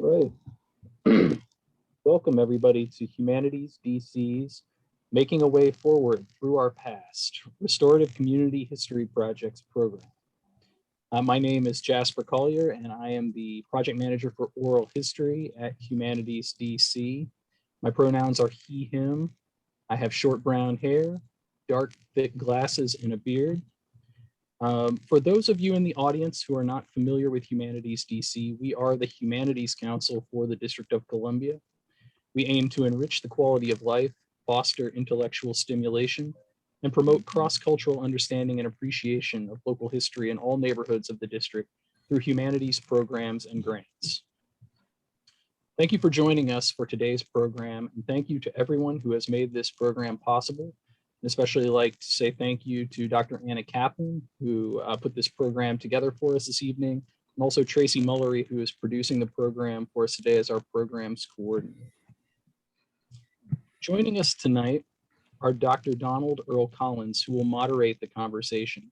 All right. Welcome everybody to Humanities DC's Making a Way Forward Through Our Past, Restorative Community History Projects program. My name is Jasper Collier and I am the project manager for oral history at Humanities DC. My pronouns are he, him. I have short brown hair, dark, thick glasses, and a beard. For those of you in the audience who are not familiar with Humanities DC, we are the Humanities Council for the District of Columbia. We aim to enrich the quality of life, foster intellectual stimulation, and promote cross-cultural understanding and appreciation of local history in all neighborhoods of the district through humanities programs and grants. Thank you for joining us for today's program, and thank you to everyone who has made this program possible. Especially like to say thank you to Dr. Anna Kaplan, who put this program together for us this evening, and also Tracy Mullery, who is producing the program for us today as our program's coordinator. Joining us tonight are Dr. Donald Earl Collins, who will moderate the conversation,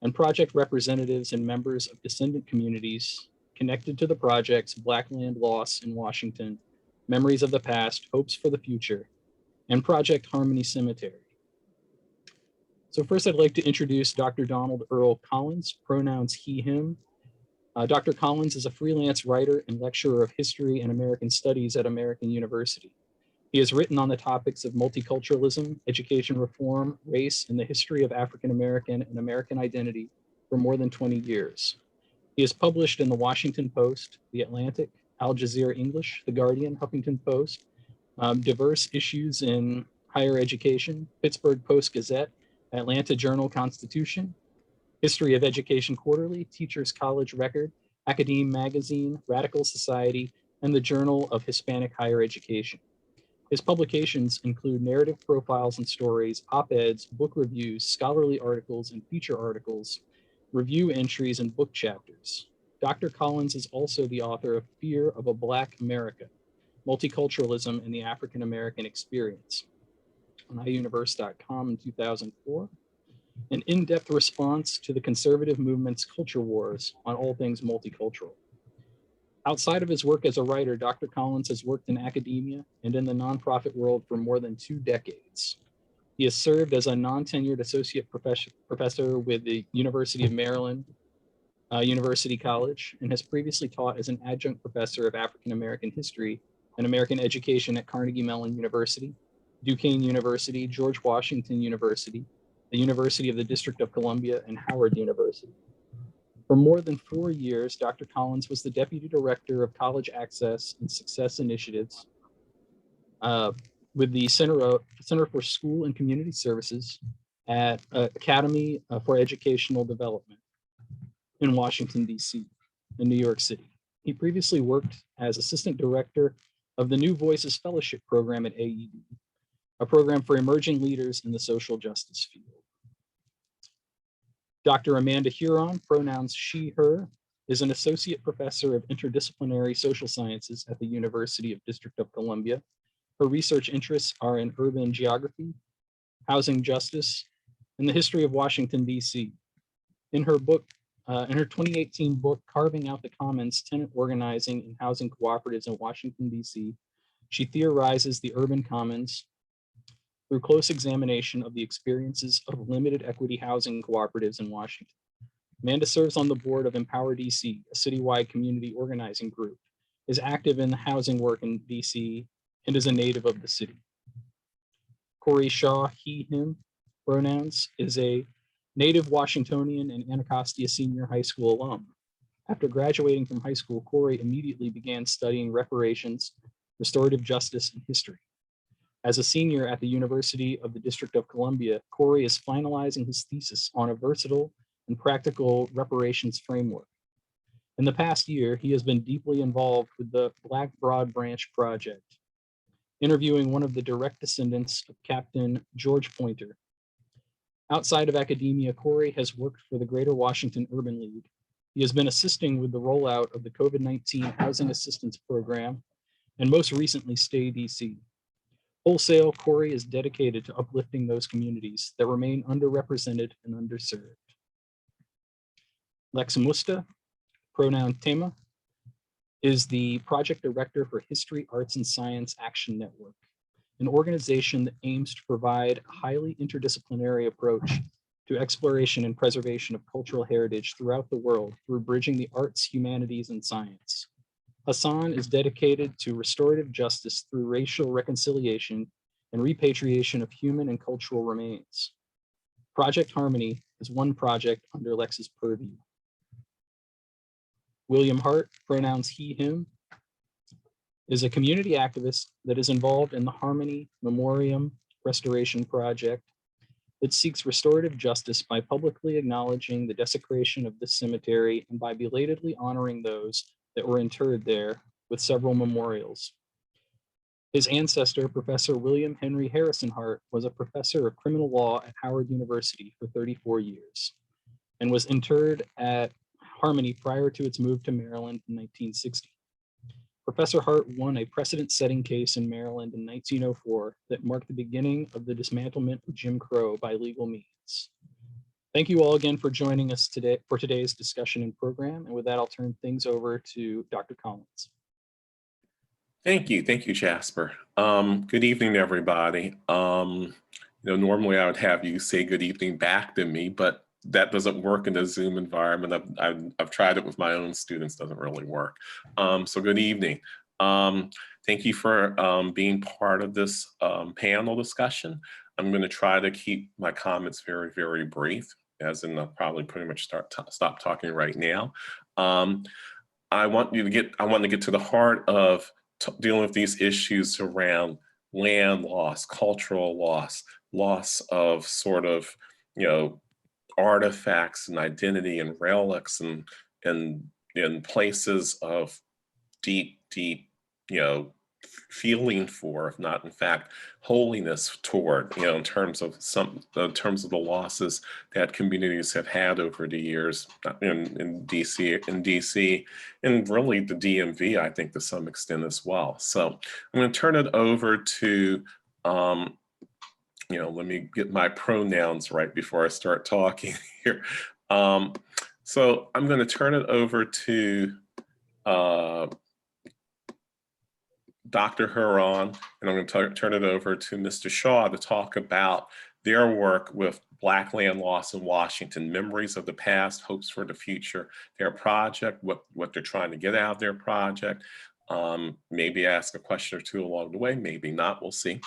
and project representatives and members of descendant communities connected to the projects Black Land Loss in Washington, Memories of the Past, Hopes for the Future, and Project Harmony Cemetery. So first, I'd like to introduce Dr. Donald Earl Collins, pronouns he, him. Dr. Collins is a freelance writer and lecturer of history and American studies at American University. He has written on the topics of multiculturalism, education reform, race, and the history of African American and American identity for more than 20 years. He has published in the Washington Post, The Atlantic, Al Jazeera English, The Guardian, Huffington Post, diverse issues in higher education, Pittsburgh Post-Gazette, Atlanta Journal-Constitution, History of Education Quarterly, Teachers College Record, Academe Magazine, Radical Society, and the Journal of Hispanic Higher Education. His publications include narrative profiles and stories, op-eds, book reviews, scholarly articles, and feature articles, review entries, and book chapters. Dr. Collins is also the author of Fear of a Black America, Multiculturalism and the African American Experience, on iUniverse.com in 2004, an in-depth response to the conservative movement's culture wars on all things multicultural. Outside of his work as a writer, Dr. Collins has worked in academia and in the nonprofit world for more than 2 decades. He has served as a non-tenured associate professor with the University of Maryland, University College, and has previously taught as an adjunct professor of African American history and American education at Carnegie Mellon University, Duquesne University, George Washington University, the University of the District of Columbia, and Howard University. For more than 4 years, Dr. Collins was the Deputy Director of College Access and Success Initiatives with the Center for School and Community Services at Academy for Educational Development in Washington, D.C., in New York City. He previously worked as Assistant Director of the New Voices Fellowship Program at AED, a program for emerging leaders in the social justice field. Dr. Amanda Huron, pronouns she, her, is an associate professor of interdisciplinary social sciences at the University of District of Columbia. Her research interests are in urban geography, housing justice, and the history of Washington, D.C. In her 2018 book, Carving Out the Commons, Tenant Organizing and Housing Cooperatives in Washington, D.C., she theorizes the urban commons through close examination of the experiences of limited equity housing cooperatives in Washington. Amanda serves on the board of Empower DC, a citywide community organizing group, is active in the housing work in DC, and is a native of the city. Corey Shaw, he, him, pronouns, is a native Washingtonian and Anacostia Senior High School alum. After graduating from high school, Corey immediately began studying reparations, restorative justice, and history. As a senior at the University of the District of Columbia, Corey is finalizing his thesis on a versatile and practical reparations framework. In the past year, he has been deeply involved with the Black Broad Branch Project, interviewing one of the direct descendants of Captain George Pointer. Outside of academia, Corey has worked for the Greater Washington Urban League. He has been assisting with the rollout of the COVID-19 Housing Assistance Program, and most recently, Stay DC. Wholesale, Corey is dedicated to uplifting those communities that remain underrepresented and underserved. Lex Musta, pronoun Tema, is the project director for History, Arts, and Science Action Network, an organization that aims to provide a highly interdisciplinary approach to exploration and preservation of cultural heritage throughout the world through bridging the arts, humanities, and science. Hassan is dedicated to restorative justice through racial reconciliation and repatriation of human and cultural remains. Project Harmony is one project under Lex's purview. William Hart, pronouns he, him, is a community activist that is involved in the Harmony Memoriam Restoration Project that seeks restorative justice by publicly acknowledging the desecration of this cemetery and by belatedly honoring those that were interred there with several memorials. His ancestor, Professor William Henry Harrison Hart, was a professor of criminal law at Howard University for 34 years and was interred at Harmony prior to its move to Maryland in 1960. Professor Hart won a precedent-setting case in Maryland in 1904 that marked the beginning of the dismantlement of Jim Crow by legal means. Thank you all again for joining us today for today's discussion and program. And with that, I'll turn things over to Dr. Collins. Thank you, Jasper. Good evening, everybody. Normally I would have you say good evening back to me, but that doesn't work in the Zoom environment. I've tried it with my own students, doesn't really work. So good evening. Thank you for being part of this panel discussion. I'm going to try to keep my comments very, very brief, as in I'll probably pretty much stop talking right now. I want to get to the heart of dealing with these issues around land loss, cultural loss, loss of sort of, artifacts and identity and relics and places of deep, feeling for, if not in fact, holiness toward, in terms of the losses that communities have had over the years in DC, and really the DMV, I think, to some extent as well. So I'm going to turn it over to let me get my pronouns right before I start talking here. So I'm going to turn it over to Dr. Huron, and I'm going to turn it over to Mr. Shaw to talk about their work with Black land loss in Washington, memories of the past, hopes for the future, their project, what they're trying to get out of their project. Maybe ask a question or two along the way, maybe not, we'll see.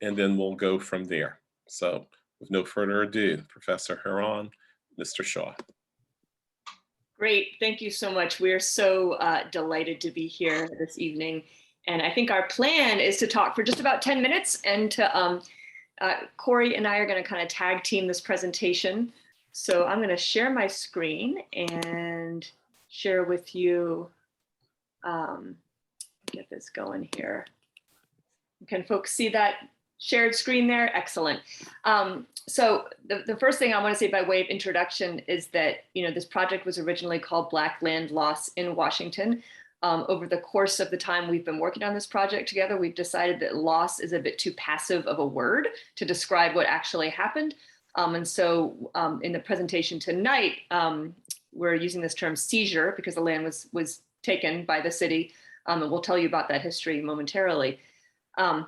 And then we'll go from there. So with no further ado, Professor Huron, Mr. Shaw. Great, thank you so much. We're so delighted to be here this evening. And I think our plan is to talk for just about 10 minutes, and to Corey and I are going to kind of tag team this presentation. So I'm going to share my screen and share with you, get this going here. Can folks see that shared screen there? Excellent. So the first thing I want to say by way of introduction is that, this project was originally called Black Land Loss in Washington. Over the course of the time we've been working on this project together, we've decided that loss is a bit too passive of a word to describe what actually happened. And so in the presentation tonight, we're using this term seizure because the land was taken by the city. And we'll tell you about that history momentarily.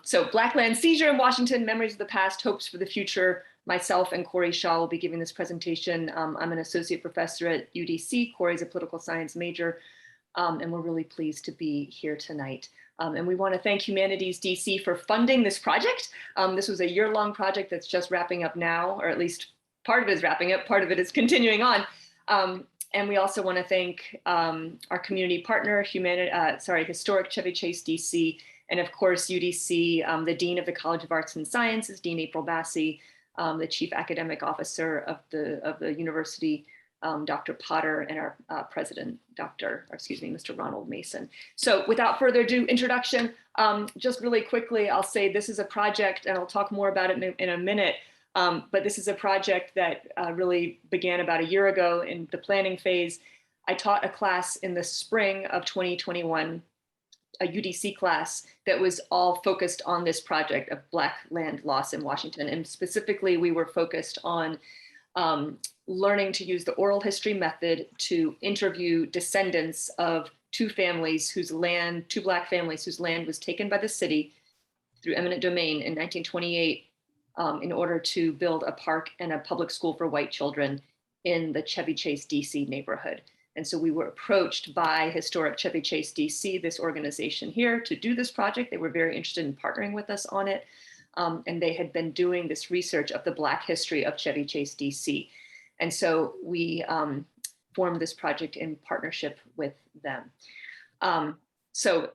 So Black land seizure in Washington, memories of the past, hopes for the future. Myself and Corey Shaw will be giving this presentation. I'm an associate professor at UDC. Corey's a political science major. And we're really pleased to be here tonight. And we want to thank Humanities DC for funding this project. This was a year-long project that's just wrapping up now, or at least part of it is wrapping up, part of it is continuing on. And we also want to thank our community partner, Historic Chevy Chase DC, and of course UDC, the Dean of the College of Arts and Sciences, Dean April Bassey, the Chief Academic Officer of the university, Dr. Potter, and our president, Mr. Ronald Mason. So without further ado, introduction, just really quickly, I'll say this is a project, and I'll talk more about it in a minute, but this is a project that really began about a year ago in the planning phase. I taught a class in the spring of 2021, a UDC class that was all focused on this project of Black land loss in Washington. And specifically, we were focused on learning to use the oral history method to interview descendants of two Black families whose land was taken by the city through eminent domain in 1928 in order to build a park and a public school for white children in the Chevy Chase, DC neighborhood. And so we were approached by Historic Chevy Chase, DC, this organization here, to do this project. They were very interested in partnering with us on it. And they had been doing this research of the Black history of Chevy Chase, DC. And so we formed this project in partnership with them. So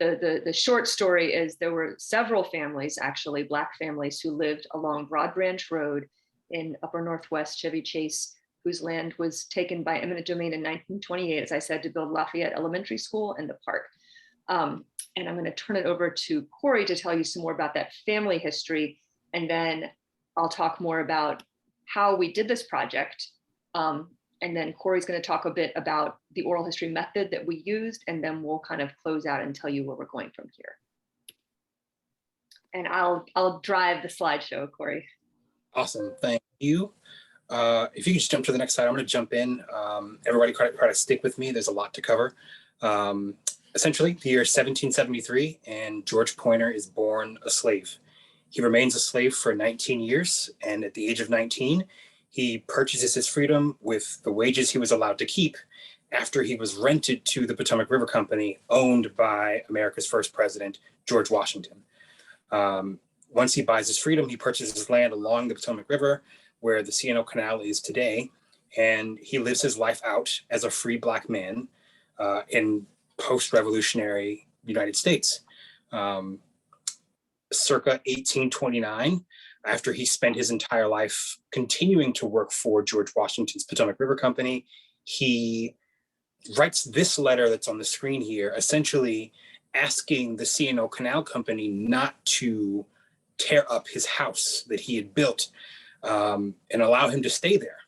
the short story is there were several families, actually Black families, who lived along Broad Branch Road in upper Northwest Chevy Chase, whose land was taken by eminent domain in 1928, as I said, to build Lafayette Elementary School and the park. And I'm going to turn it over to Corey to tell you some more about that family history. And then I'll talk more about how we did this project. And then Corey's going to talk a bit about the oral history method that we used, and then we'll kind of close out and tell you where we're going from here. And I'll drive the slideshow, Corey. Awesome, thank you. If you could just jump to the next slide, I'm going to jump in. Everybody try to stick with me. There's a lot to cover. Essentially, the year 1773, and George Pointer is born a slave. He remains a slave for 19 years, and at the age of 19, he purchases his freedom with the wages he was allowed to keep after he was rented to the Potomac River Company, owned by America's first president, George Washington. Once he buys his freedom, he purchases land along the Potomac River, where the C&O Canal is today, and he lives his life out as a free Black man in post-revolutionary United States. Circa 1829, after he spent his entire life continuing to work for George Washington's Potomac River Company, he writes this letter that's on the screen here, essentially asking the C&O Canal Company not to tear up his house that he had built and allow him to stay there.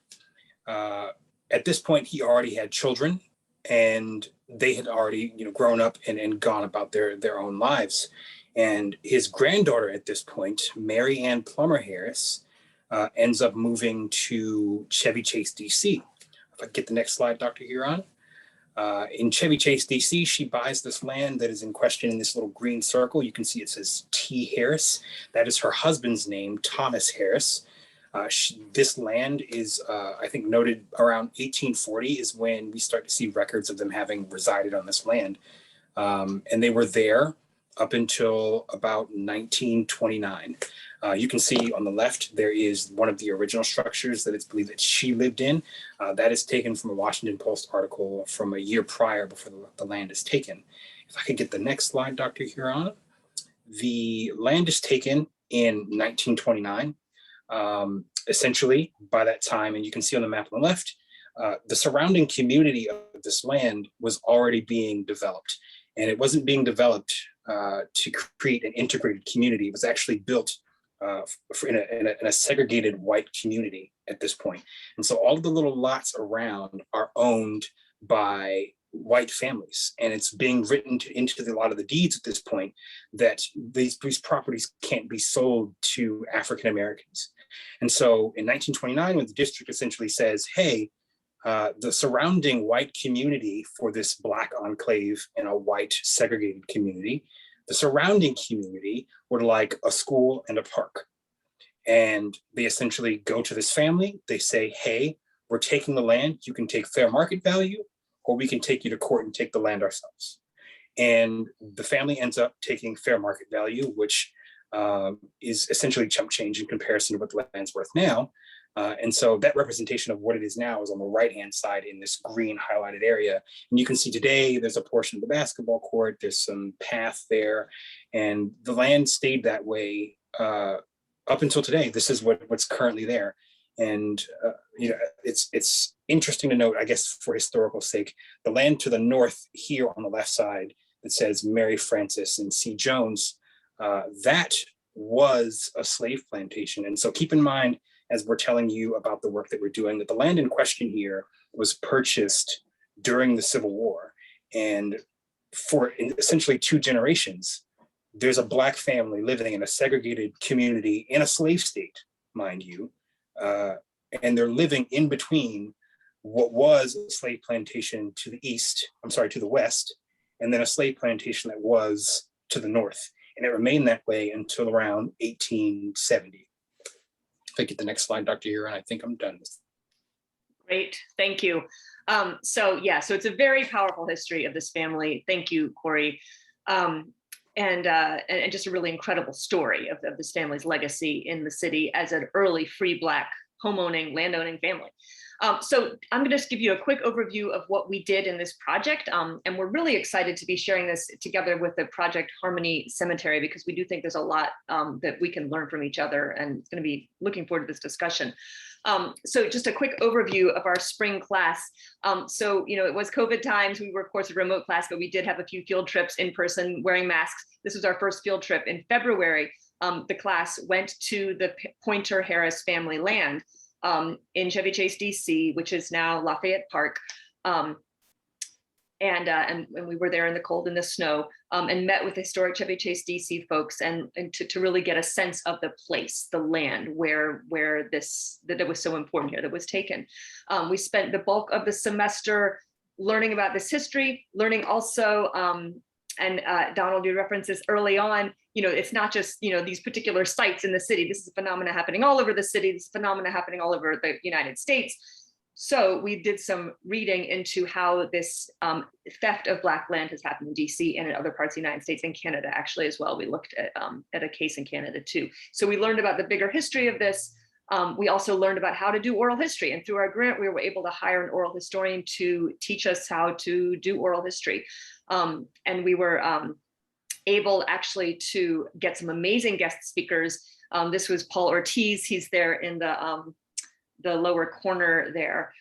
At this point, he already had children, and they had already, grown up and gone about their own lives. And his granddaughter at this point, Mary Ann Plummer Harris, ends up moving to Chevy Chase, DC. If I get the next slide, Dr. Huron. In Chevy Chase, DC, she buys this land that is in question in this little green circle. You can see it says T. Harris. That is her husband's name, Thomas Harris. This land is, I think, noted around 1840 is when we start to see records of them having resided on this land. And they were there up until about 1929. You can see on the left, there is one of the original structures that it's believed that she lived in. That is taken from a Washington Post article from a year prior before the land is taken. If I could get the next slide, Dr. Huron. The land is taken in 1929. Essentially, by that time, and you can see on the map on the left, the surrounding community of this land was already being developed. And it wasn't being developed to create an integrated community. It was actually built in a segregated white community at this point. And so all of the little lots around are owned by white families. And it's being written into a lot of the deeds at this point that these properties can't be sold to African Americans. And so in 1929, when the district essentially says, hey, the surrounding white community for this Black enclave and a white segregated community, the surrounding community would like a school and a park. And they essentially go to this family. They say, hey, we're taking the land. You can take fair market value, or we can take you to court and take the land ourselves. And the family ends up taking fair market value, which is essentially chump change in comparison to what the land's worth now. And so that representation of what it is now is on the right-hand side in this green highlighted area. And you can see today there's a portion of the basketball court, there's some path there, and the land stayed that way up until today. This is what's currently there. And it's interesting to note, I guess, for historical sake, the land to the north here on the left side that says Mary Frances and C. Jones, that was a slave plantation. And so keep in mind, as we're telling you about the work that we're doing, that the land in question here was purchased during the Civil War. And for essentially 2 generations, there's a Black family living in a segregated community in a slave state, mind you, and they're living in between what was a slave plantation to the east, to the west, and then a slave plantation that was to the north. And it remained that way until around 1870. If I get the next slide, Dr. Huron, I think I'm done. Great, thank you. So it's a very powerful history of this family. Thank you, Corey. And just a really incredible story of this family's legacy in the city as an early free Black homeowning, landowning family. So I'm going to just give you a quick overview of what we did in this project. And we're really excited to be sharing this together with the Project Harmony Cemetery, because we do think there's a lot that we can learn from each other, and it's going to be looking forward to this discussion. So just a quick overview of our spring class. So, it was COVID times. We were, of course, a remote class, but we did have a few field trips in person wearing masks. This was our first field trip in February. The class went to the Pointer Harris family land in Chevy Chase, DC, which is now Lafayette Park. And we were there in the cold and the snow, and met with historic Chevy Chase, DC folks, and to really get a sense of the place, the land where that was so important here, that was taken. We spent the bulk of the semester learning about this history, learning also, and Donald, you referenced this early on, it's not just, these particular sites in the city. This is a phenomena happening all over the city. This is a phenomena happening all over the United States. So we did some reading into how this theft of Black land has happened in DC and in other parts of the United States and Canada, actually, as well. We looked at a case in Canada too. So we learned about the bigger history of this. We also learned about how to do oral history. And through our grant, we were able to hire an oral historian to teach us how to do oral history. And we were able actually to get some amazing guest speakers. This was Paul Ortiz. He's there in the lower corner there,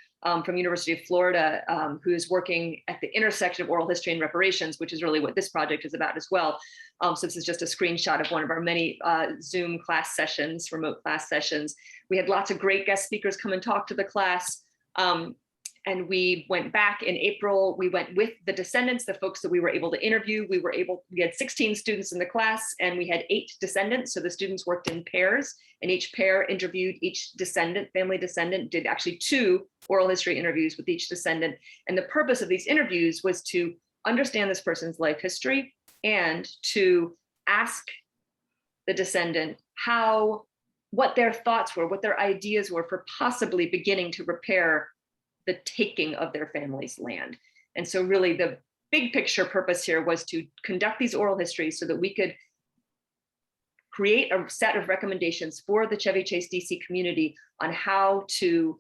from University of Florida, who is working at the intersection of oral history and reparations, which is really what this project is about as well. So this is just a screenshot of one of our many Zoom class sessions, remote class sessions. We had lots of great guest speakers come and talk to the class. And we went back in April. We went with the descendants, the folks that we were able to interview. We had 16 students in the class, and we had 8 descendants. So the students worked in pairs, and each pair interviewed each descendant, family descendant, did actually 2 oral history interviews with each descendant. And the purpose of these interviews was to understand this person's life history and to ask the descendant what their thoughts were, what their ideas were for possibly beginning to repair the taking of their family's land. And so really the big picture purpose here was to conduct these oral histories so that we could create a set of recommendations for the Chevy Chase DC community on how to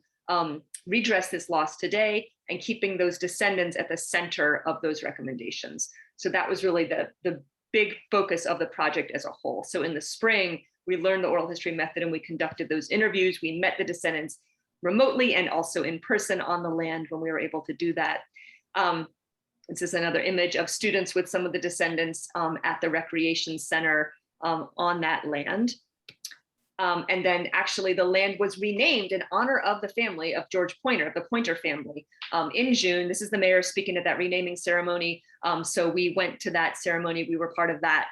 redress this loss today, and keeping those descendants at the center of those recommendations. So that was really the big focus of the project as a whole. So in the spring, we learned the oral history method and we conducted those interviews. We met the descendants remotely and also in person on the land when we were able to do that. This is another image of students with some of the descendants at the recreation center on that land. And then actually the land was renamed in honor of the family of George Pointer, the Pointer family, in June. This is the mayor speaking at that renaming ceremony. So we went to that ceremony. We were part of that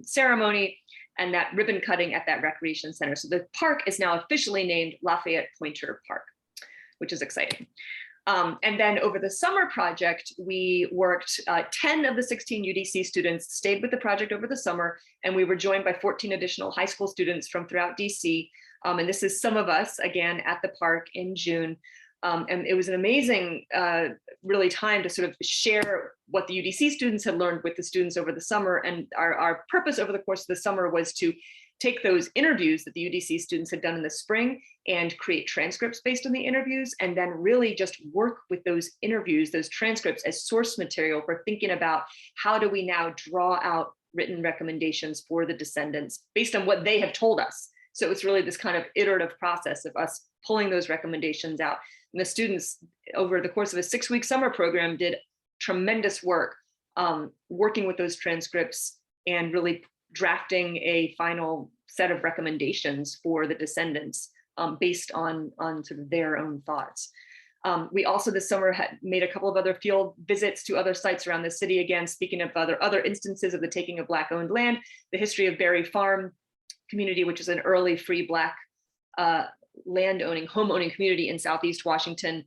ceremony and that ribbon cutting at that recreation center. So the park is now officially named Lafayette Pointer Park, which is exciting. And then over the summer project, we worked, 10 of the 16 UDC students stayed with the project over the summer, and we were joined by 14 additional high school students from throughout DC. And this is some of us, again, at the park in June. And it was an amazing, really time to sort of share what the UDC students had learned with the students over the summer. And our purpose over the course of the summer was to take those interviews that the UDC students had done in the spring and create transcripts based on the interviews, and then really just work with those interviews, those transcripts, as source material for thinking about how do we now draw out written recommendations for the descendants based on what they have told us. So it's really this kind of iterative process of us pulling those recommendations out. And the students over the course of a 6-week summer program did tremendous work working with those transcripts and really drafting a final set of recommendations for the descendants based on sort of their own thoughts. We also this summer had made a couple of other field visits to other sites around the city, again, speaking of other instances of the taking of Black owned land, the history of Berry Farm community, which is an early free Black land owning, home owning community in Southeast Washington,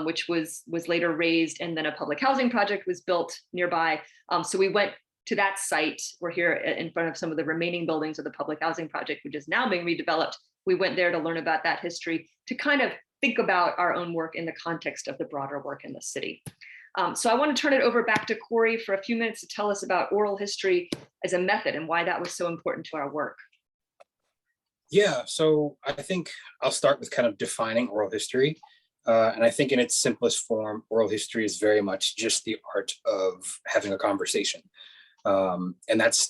which was later razed, and then a public housing project was built nearby. So we went to that site. We're here in front of some of the remaining buildings of the public housing project, which is now being redeveloped. We went there to learn about that history, to kind of think about our own work in the context of the broader work in the city. So I want to turn it over back to Corey for a few minutes to tell us about oral history as a method and why that was so important to our work. Yeah, so I think I'll start with kind of defining oral history. And I think in its simplest form, oral history is very much just the art of having a conversation. And that's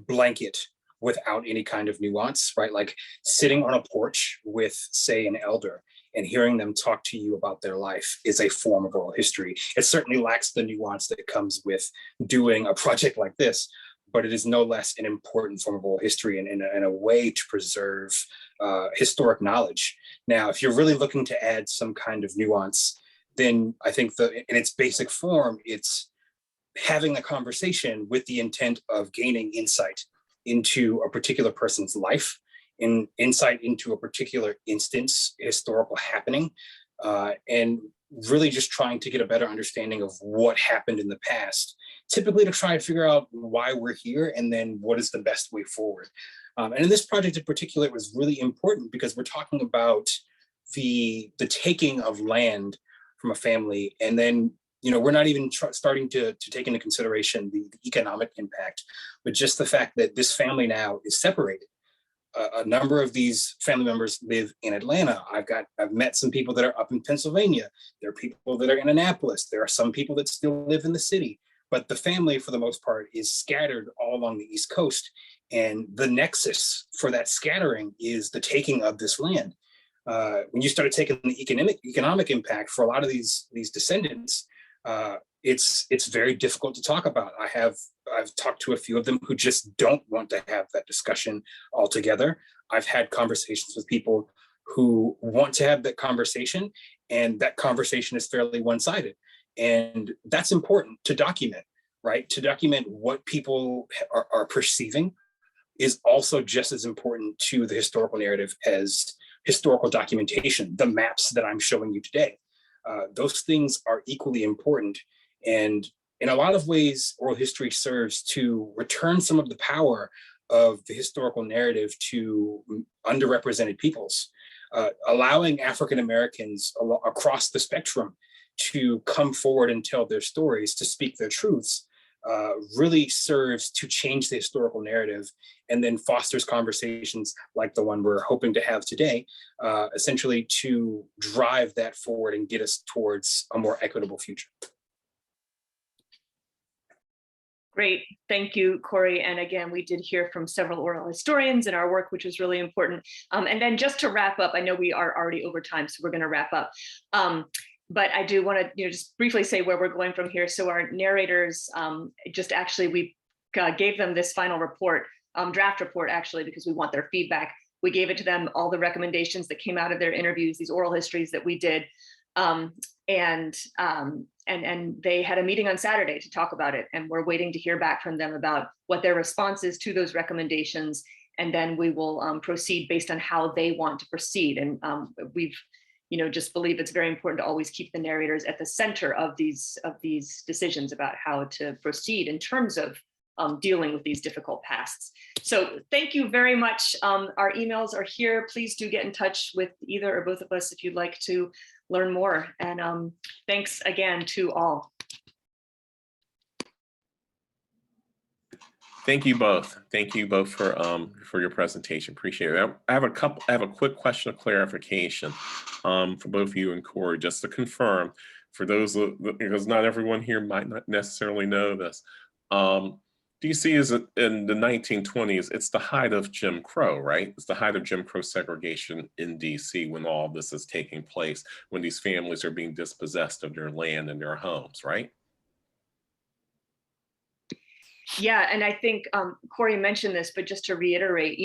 blanket without any kind of nuance, right? Like sitting on a porch with, say, an elder and hearing them talk to you about their life is a form of oral history. It certainly lacks the nuance that comes with doing a project like this, but it is no less an important form of oral history and a way to preserve historic knowledge. Now, if you're really looking to add some kind of nuance, then I think in its basic form, it's having a conversation with the intent of gaining insight into a particular person's life, insight into a particular instance, historical happening, and really just trying to get a better understanding of what happened in the past, typically to try and figure out why we're here and then what is the best way forward. And in this project in particular, it was really important because we're talking about the taking of land from a family, and then we're not even starting to take into consideration the economic impact, but just the fact that this family now is separated. A number of these family members live in Atlanta. I've met some people that are up in Pennsylvania. There are people that are in Annapolis. There are some people that still live in the city, but the family for the most part is scattered all along the East Coast. And the nexus for that scattering is the taking of this land. When you started taking the economic impact for a lot of these descendants, it's very difficult to talk about. I've talked to a few of them who just don't want to have that discussion altogether. I've had conversations with people who want to have that conversation, and that conversation is fairly one-sided. And that's important to document, right? To document what people are perceiving is also just as important to the historical narrative as historical documentation, the maps that I'm showing you today. Those things are equally important. And in a lot of ways, oral history serves to return some of the power of the historical narrative to underrepresented peoples, allowing African Americans across the spectrum to come forward and tell their stories, to speak their truths, really serves to change the historical narrative, and then fosters conversations like the one we're hoping to have today, essentially to drive that forward and get us towards a more equitable future. Great, thank you, Corey. And again, we did hear from several oral historians in our work, which was really important. And then just to wrap up, I know we are already over time, so we're going to wrap up. But I do want to just briefly say where we're going from here. So our narrators, we gave them this final report, draft report actually, because we want their feedback. We gave it to them, all the recommendations that came out of their interviews, these oral histories that we did. And they had a meeting on Saturday to talk about it. And we're waiting to hear back from them about what their response is to those recommendations. And then we will proceed based on how they want to proceed. And we've just believe it's very important to always keep the narrators at the center of these decisions about how to proceed in terms of dealing with these difficult pasts. So thank you very much. Our emails are here. Please do get in touch with either or both of us if you'd like to learn more. And thanks again to all. Thank you both. Thank you both for your presentation. Appreciate it. I have a quick question of clarification for both you and Corey, just to confirm for those, because not everyone here might not necessarily know this. DC is in the 1920s. It's the height of Jim Crow, right? It's the height of Jim Crow segregation in DC when all this is taking place, when these families are being dispossessed of their land and their homes, right? Yeah, and I think Corey mentioned this, but just to reiterate,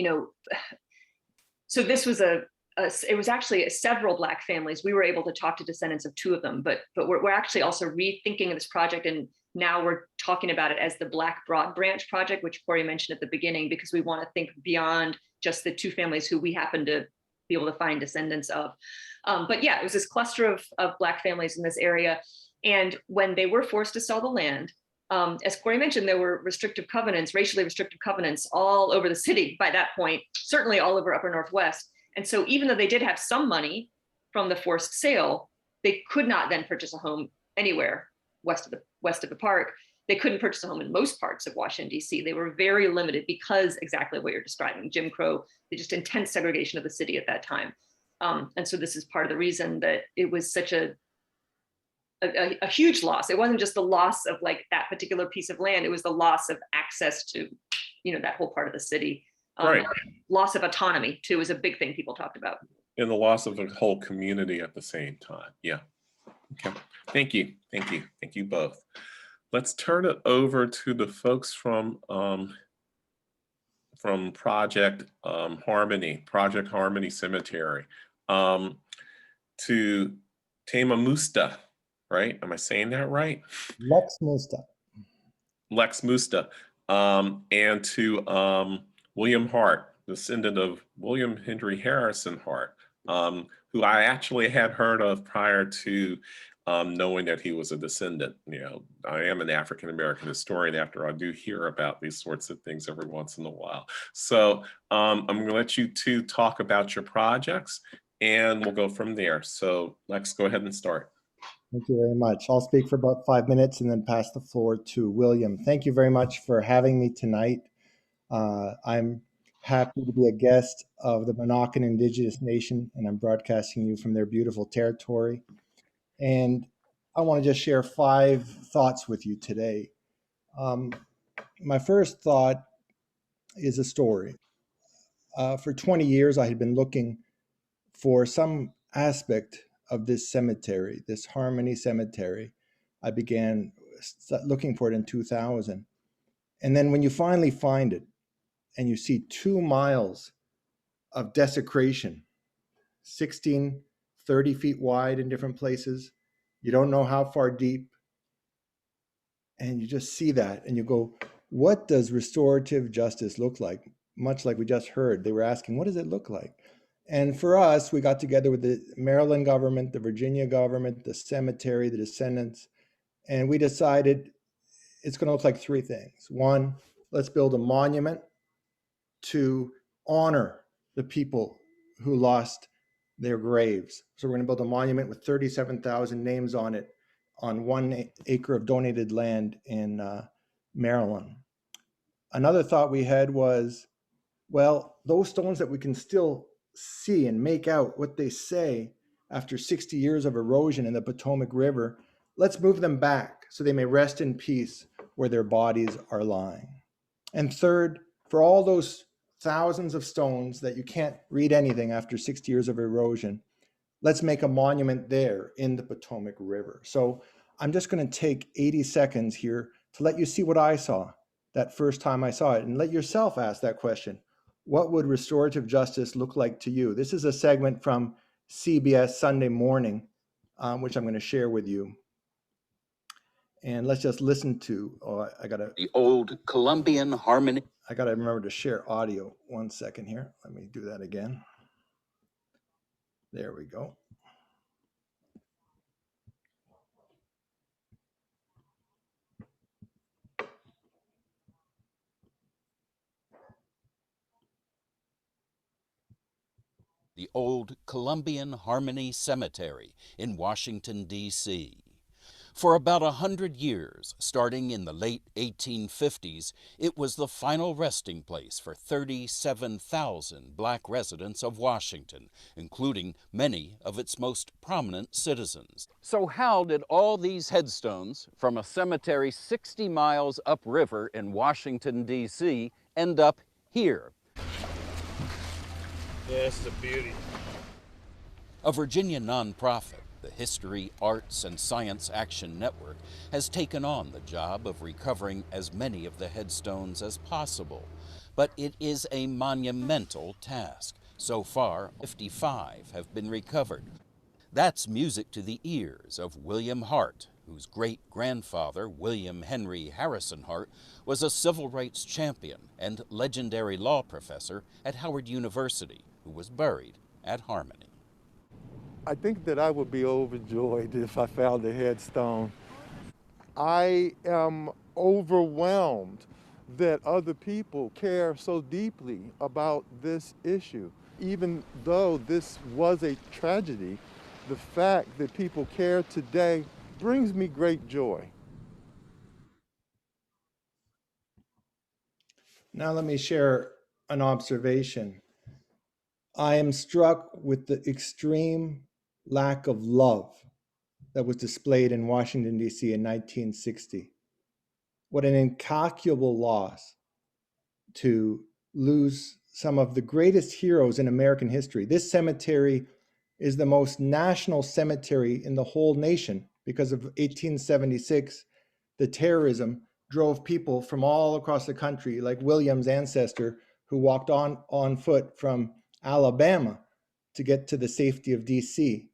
so this was it was actually several Black families. We were able to talk to descendants of 2 of them, but we're actually also rethinking this project, and now we're talking about it as the Black Broad Branch project, which Corey mentioned at the beginning, because we want to think beyond just the 2 families who we happen to be able to find descendants of. But yeah, it was this cluster of Black families in this area. And when they were forced to sell the land, as Corey mentioned, there were restrictive covenants, racially restrictive covenants all over the city by that point, certainly all over Upper Northwest. And so even though they did have some money from the forced sale, they could not then purchase a home anywhere west of the park. They couldn't purchase a home in most parts of Washington, D.C. They were very limited because exactly what you're describing, Jim Crow, the just intense segregation of the city at that time. And so this is part of the reason that it was such a huge loss. It wasn't just the loss of like that particular piece of land. It was the loss of access to, that whole part of the city. Right. Loss of autonomy too is a big thing people talked about. And the loss of the whole community at the same time. Yeah. Okay. Thank you. Thank you. Thank you both. Let's turn it over to the folks from Project Harmony Cemetery, to Tema Musta, right? Am I saying that right? Lex Musta. Lex Musta, and to William Hart, descendant of William Henry Harrison Hart, who I actually had heard of prior to knowing that he was a descendant. I am an African-American historian after I do hear about these sorts of things every once in a while. So I'm gonna let you two talk about your projects and we'll go from there. So Lex, go ahead and start. Thank you very much. I'll speak for about 5 minutes and then pass the floor to William. Thank you very much for having me tonight. I'm happy to be a guest of the Monacan Indigenous Nation, and I'm broadcasting you from their beautiful territory. And I want to just share 5 thoughts with you today. My first thought is a story. For 20 years, I had been looking for some aspect of this cemetery, this Harmony Cemetery. I began looking for it in 2000. And then when you finally find it and you see 2 miles of desecration, 16, 30 feet wide in different places, you don't know how far deep, and you just see that and you go, what does restorative justice look like? Much like we just heard, they were asking, what does it look like? And for us, we got together with the Maryland government, the Virginia government, the cemetery, the descendants, and we decided it's going to look like 3 things. 1, let's build a monument to honor the people who lost their graves. So we're going to build a monument with 37,000 names on it on 1 acre of donated land in Maryland. Another thought we had was, well, those stones that we can still see and make out what they say after 60 years of erosion in the Potomac River, let's move them back so they may rest in peace where their bodies are lying. And third, for all those thousands of stones that you can't read anything after 60 years of erosion, let's make a monument there in the Potomac River. So I'm just going to take 80 seconds here to let you see what I saw that first time I saw it, and let yourself ask that question. What would restorative justice look like to you? This is a segment from CBS Sunday Morning, which I'm going to share with you. And let's just listen to, the old Colombian harmony. I got to remember to share audio. 1 second here. Let me do that again. There we go. The old Colombian Harmony Cemetery in Washington, D.C. For about 100 years, starting in the late 1850s, it was the final resting place for 37,000 Black residents of Washington, including many of its most prominent citizens. So how did all these headstones from a cemetery 60 miles upriver in Washington, D.C. end up here? Yeah, this is a beauty. A Virginia nonprofit, the History, Arts, and Science Action Network, has taken on the job of recovering as many of the headstones as possible. But it is a monumental task. So far, 55 have been recovered. That's music to the ears of William Hart, whose great-grandfather, William Henry Harrison Hart, was a civil rights champion and legendary law professor at Howard University, who was buried at Harmony. I think that I would be overjoyed if I found a headstone. I am overwhelmed that other people care so deeply about this issue. Even though this was a tragedy, the fact that people care today brings me great joy. Now let me share an observation. I am struck with the extreme lack of love that was displayed in Washington, D.C. in 1960. What an incalculable loss to lose some of the greatest heroes in American history. This cemetery is the most national cemetery in the whole nation because of 1876. The terrorism drove people from all across the country, like William's ancestor, who walked on foot from Alabama to get to the safety of DC.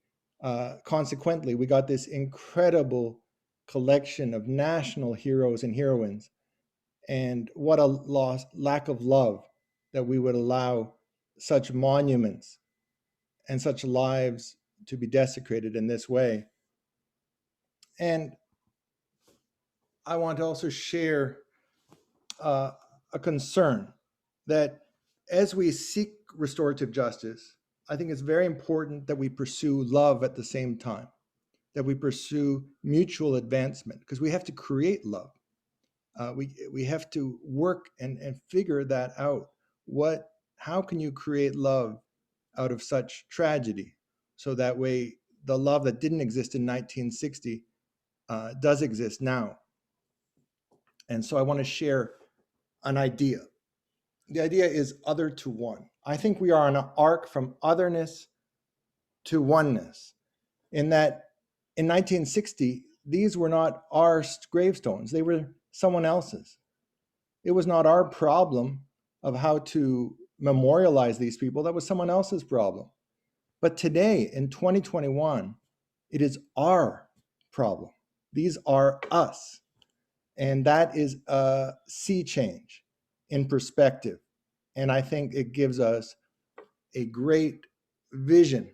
Consequently, we got this incredible collection of national heroes and heroines. And what a lack of love that we would allow such monuments and such lives to be desecrated in this way. And I want to also share a concern that as we seek restorative justice, I think it's very important that we pursue love at the same time, that we pursue mutual advancement, because we have to create love. We have to work and figure that out. How can you create love out of such tragedy? So that way, the love that didn't exist in 1960 does exist now. And so I want to share an idea. The idea is other to one. I think we are on an arc from otherness to oneness, in that in 1960, these were not our gravestones, they were someone else's. It was not our problem of how to memorialize these people. That was someone else's problem. But today, in 2021, it is our problem. These are us. And that is a sea change in perspective. And I think it gives us a great vision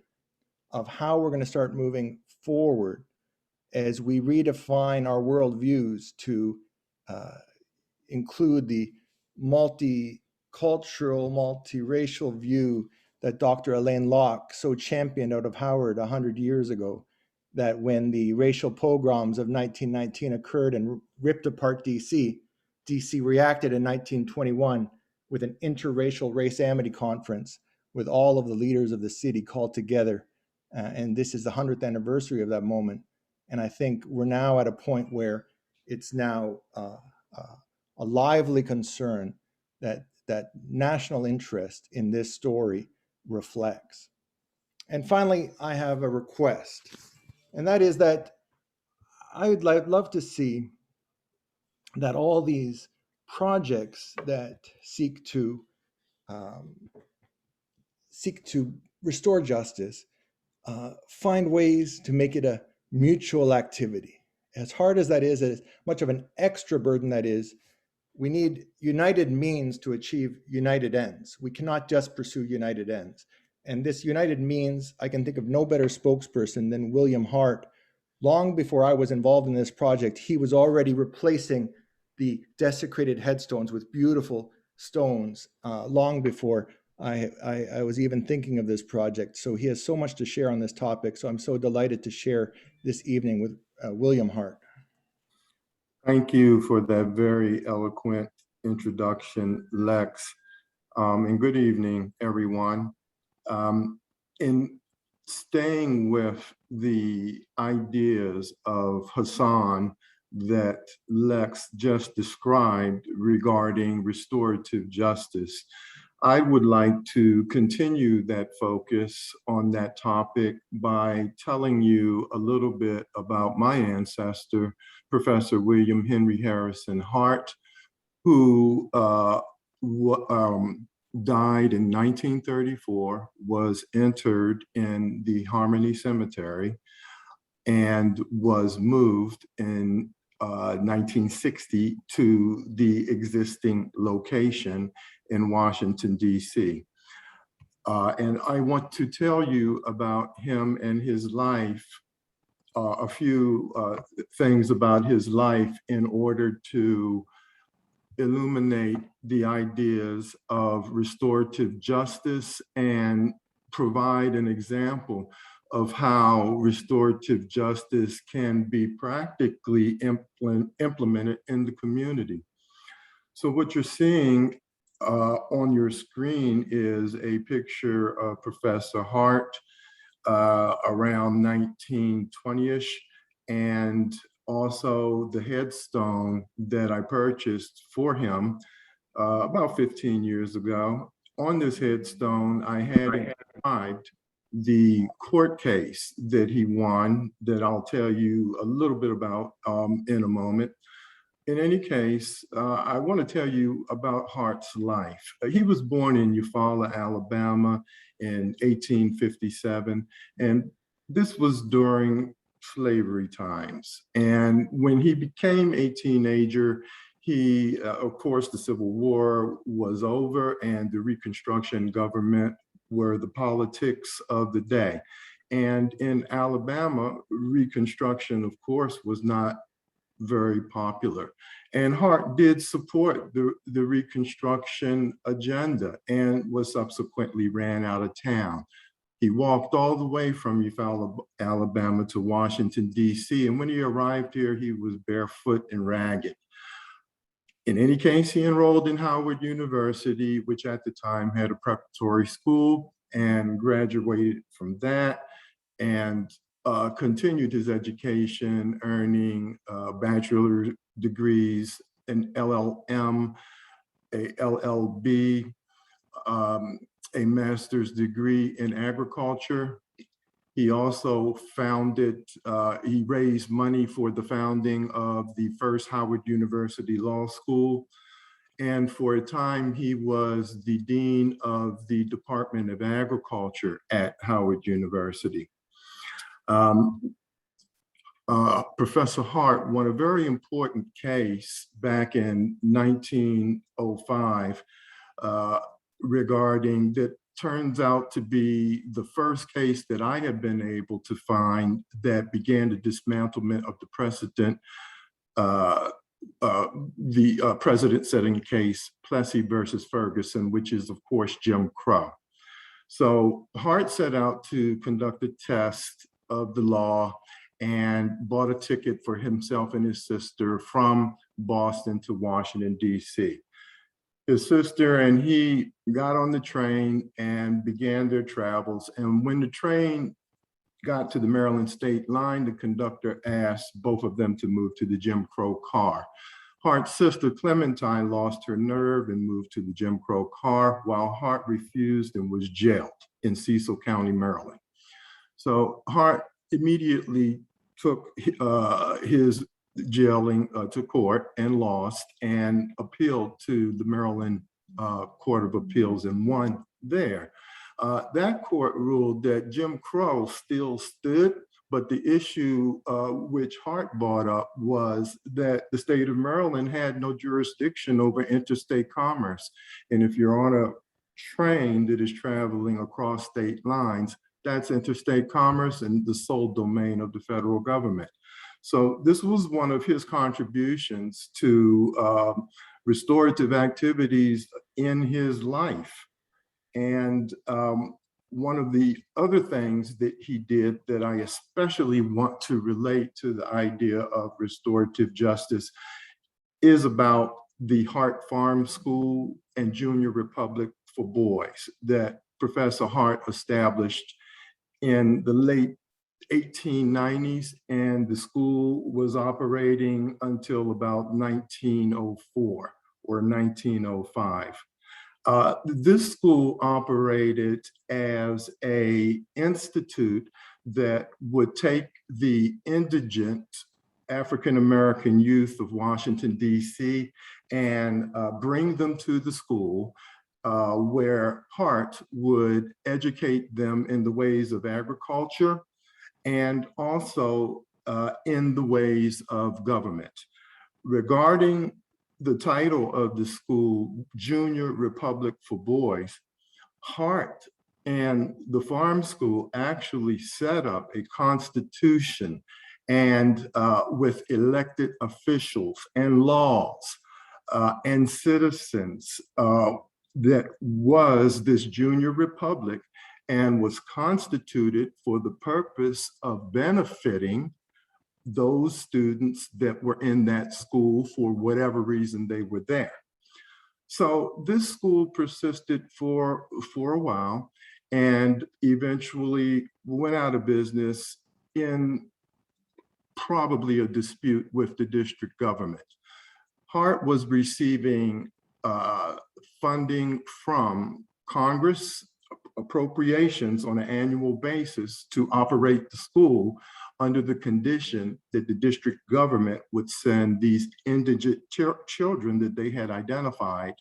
of how we're going to start moving forward as we redefine our worldviews to include the multicultural, multiracial view that Dr. Alain Locke so championed out of Howard 100 years ago, that when the racial pogroms of 1919 occurred and ripped apart DC reacted in 1921 with an interracial race amity conference with all of the leaders of the city called together. And this is the 100th anniversary of that moment. And I think we're now at a point where it's now a lively concern that national interest in this story reflects. And finally, I have a request, and that is that I would love to see that all these projects that seek to restore justice find ways to make it a mutual activity. As hard as that is, as much of an extra burden that is, we need united means to achieve united ends. We cannot just pursue united ends. And this united means, I can think of no better spokesperson than William Hart. Long before I was involved in this project, he was already replacing the desecrated headstones with beautiful stones long before I was even thinking of this project. So he has so much to share on this topic. So I'm so delighted to share this evening with William Hart. Thank you for that very eloquent introduction, Lex. And good evening, everyone. In staying with the ideas of Hassan that Lex just described regarding restorative justice, I would like to continue that focus on that topic by telling you a little bit about my ancestor, Professor William Henry Harrison Hart, who died in 1934, was interred in the Harmony Cemetery, and was moved in 1960 to the existing location in Washington, D.C. And I want to tell you about him and his life, a few things about his life in order to illuminate the ideas of restorative justice and provide an example of how restorative justice can be practically implemented in the community. So what you're seeing on your screen is a picture of Professor Hart around 1920-ish, and also the headstone that I purchased for him about 15 years ago. On this headstone, I had inscribed the court case that he won, that I'll tell you a little bit about in a moment. In any case, I want to tell you about Hart's life. He was born in Eufaula, Alabama in 1857, and this was during slavery times. And when he became a teenager, he, of course, the Civil War was over and the Reconstruction government were the politics of the day. And in Alabama, Reconstruction, of course, was not very popular. And Hart did support the Reconstruction agenda and was subsequently ran out of town. He walked all the way from Eufaula, Alabama to Washington, D.C. And when he arrived here, he was barefoot and ragged. In any case, he enrolled in Howard University, which at the time had a preparatory school, and graduated from that and continued his education, earning bachelor degrees, an LLM, a LLB, a master's degree in agriculture. He also he raised money for the founding of the first Howard University Law School. And for a time, he was the dean of the Department of Agriculture at Howard University. Professor Hart won a very important case back in 1905 regarding that turns out to be the first case that I have been able to find that began the dismantlement of the precedent, the precedent-setting case, Plessy versus Ferguson, which is, of course, Jim Crow. So Hart set out to conduct a test of the law and bought a ticket for himself and his sister from Boston to Washington, D.C. His sister and he got on the train and began their travels. And when the train got to the Maryland state line, the conductor asked both of them to move to the Jim Crow car. Hart's sister Clementine lost her nerve and moved to the Jim Crow car, while Hart refused and was jailed in Cecil County, Maryland. So Hart immediately took his jailing to court and lost, and appealed to the Maryland Court of Appeals and won there. That court ruled that Jim Crow still stood, but the issue which Hart brought up was that the state of Maryland had no jurisdiction over interstate commerce. And if you're on a train that is traveling across state lines, that's interstate commerce and the sole domain of the federal government. So this was one of his contributions to restorative activities in his life. And one of the other things that he did that I especially want to relate to the idea of restorative justice is about the Hart Farm School and Junior Republic for Boys that Professor Hart established in the late 1890s, and the school was operating until about 1904 or 1905. This school operated as an institute that would take the indigent African-American youth of Washington, D.C. and bring them to the school where Hart would educate them in the ways of agriculture and also in the ways of government. Regarding the title of the school, Junior Republic for Boys, Hart And the farm school actually set up a constitution and with elected officials and laws and citizens that was this junior republic and was constituted for the purpose of benefiting those students that were in that school for whatever reason they were there. So this school persisted for a while and eventually went out of business in probably a dispute with the district government. Hart was receiving funding from Congress, appropriations on an annual basis to operate the school under the condition that the district government would send these indigent children that they had identified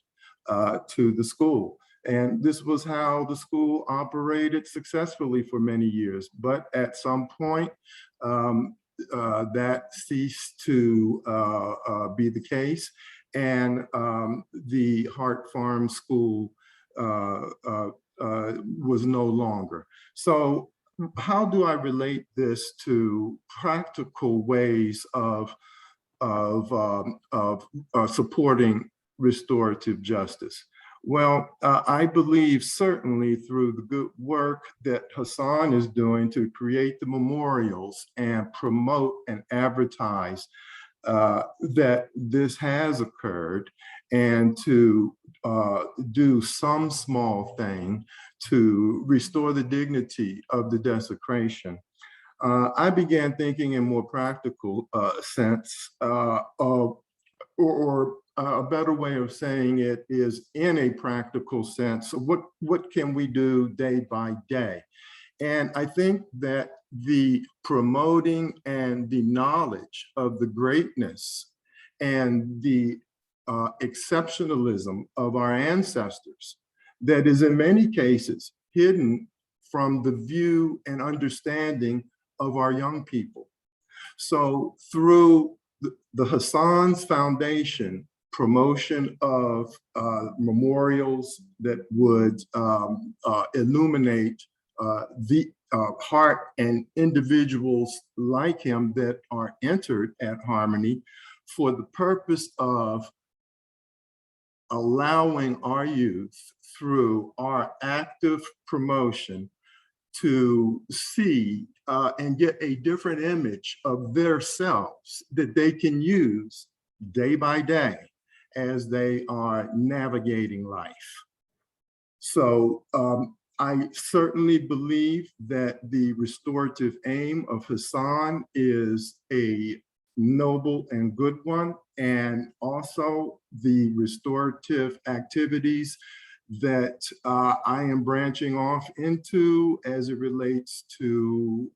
to the school. And this was how the school operated successfully for many years. But at some point, that ceased to be the case. And the Hart Farm School was no longer. So how do I relate this to practical ways of supporting restorative justice? Well, I believe certainly through the good work that Hassan is doing to create the memorials and promote and advertise that this has occurred, and to do some small thing to restore the dignity of the desecration. I began thinking in more practical sense or a better way of saying it is in a practical sense. What can we do day by day? And I think that the promoting and the knowledge of the greatness and the exceptionalism of our ancestors that is in many cases hidden from the view and understanding of our young people. So through the Hassan's Foundation promotion of memorials that would illuminate the Hart and individuals like him that are entered at Harmony for the purpose of allowing our youth through our active promotion to see and get a different image of their selves that they can use day by day as they are navigating life. So I certainly believe that the restorative aim of Hassan is a noble and good one, and also the restorative activities that I am branching off into as it relates to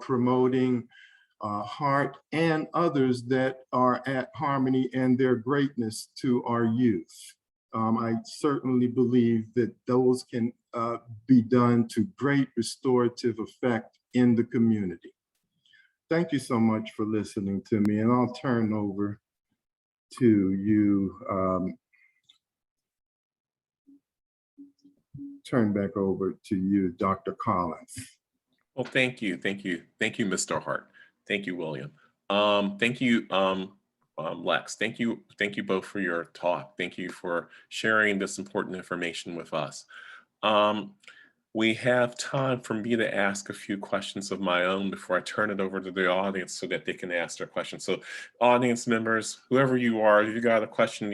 promoting Hart and others that are at Harmony and their greatness to our youth. I certainly believe that those can be done to great restorative effect in the community. Thank you so much for listening to me, and I'll turn over to you. Turn back over to you, Dr. Collins. Well, thank you, Mr. Hart. Thank you, William. Thank you, Lex. Thank you both for your talk. Thank you for sharing this important information with us. We have time for me to ask a few questions of my own before I turn it over to the audience so that they can ask their questions. So, audience members, whoever you are, if you got a question,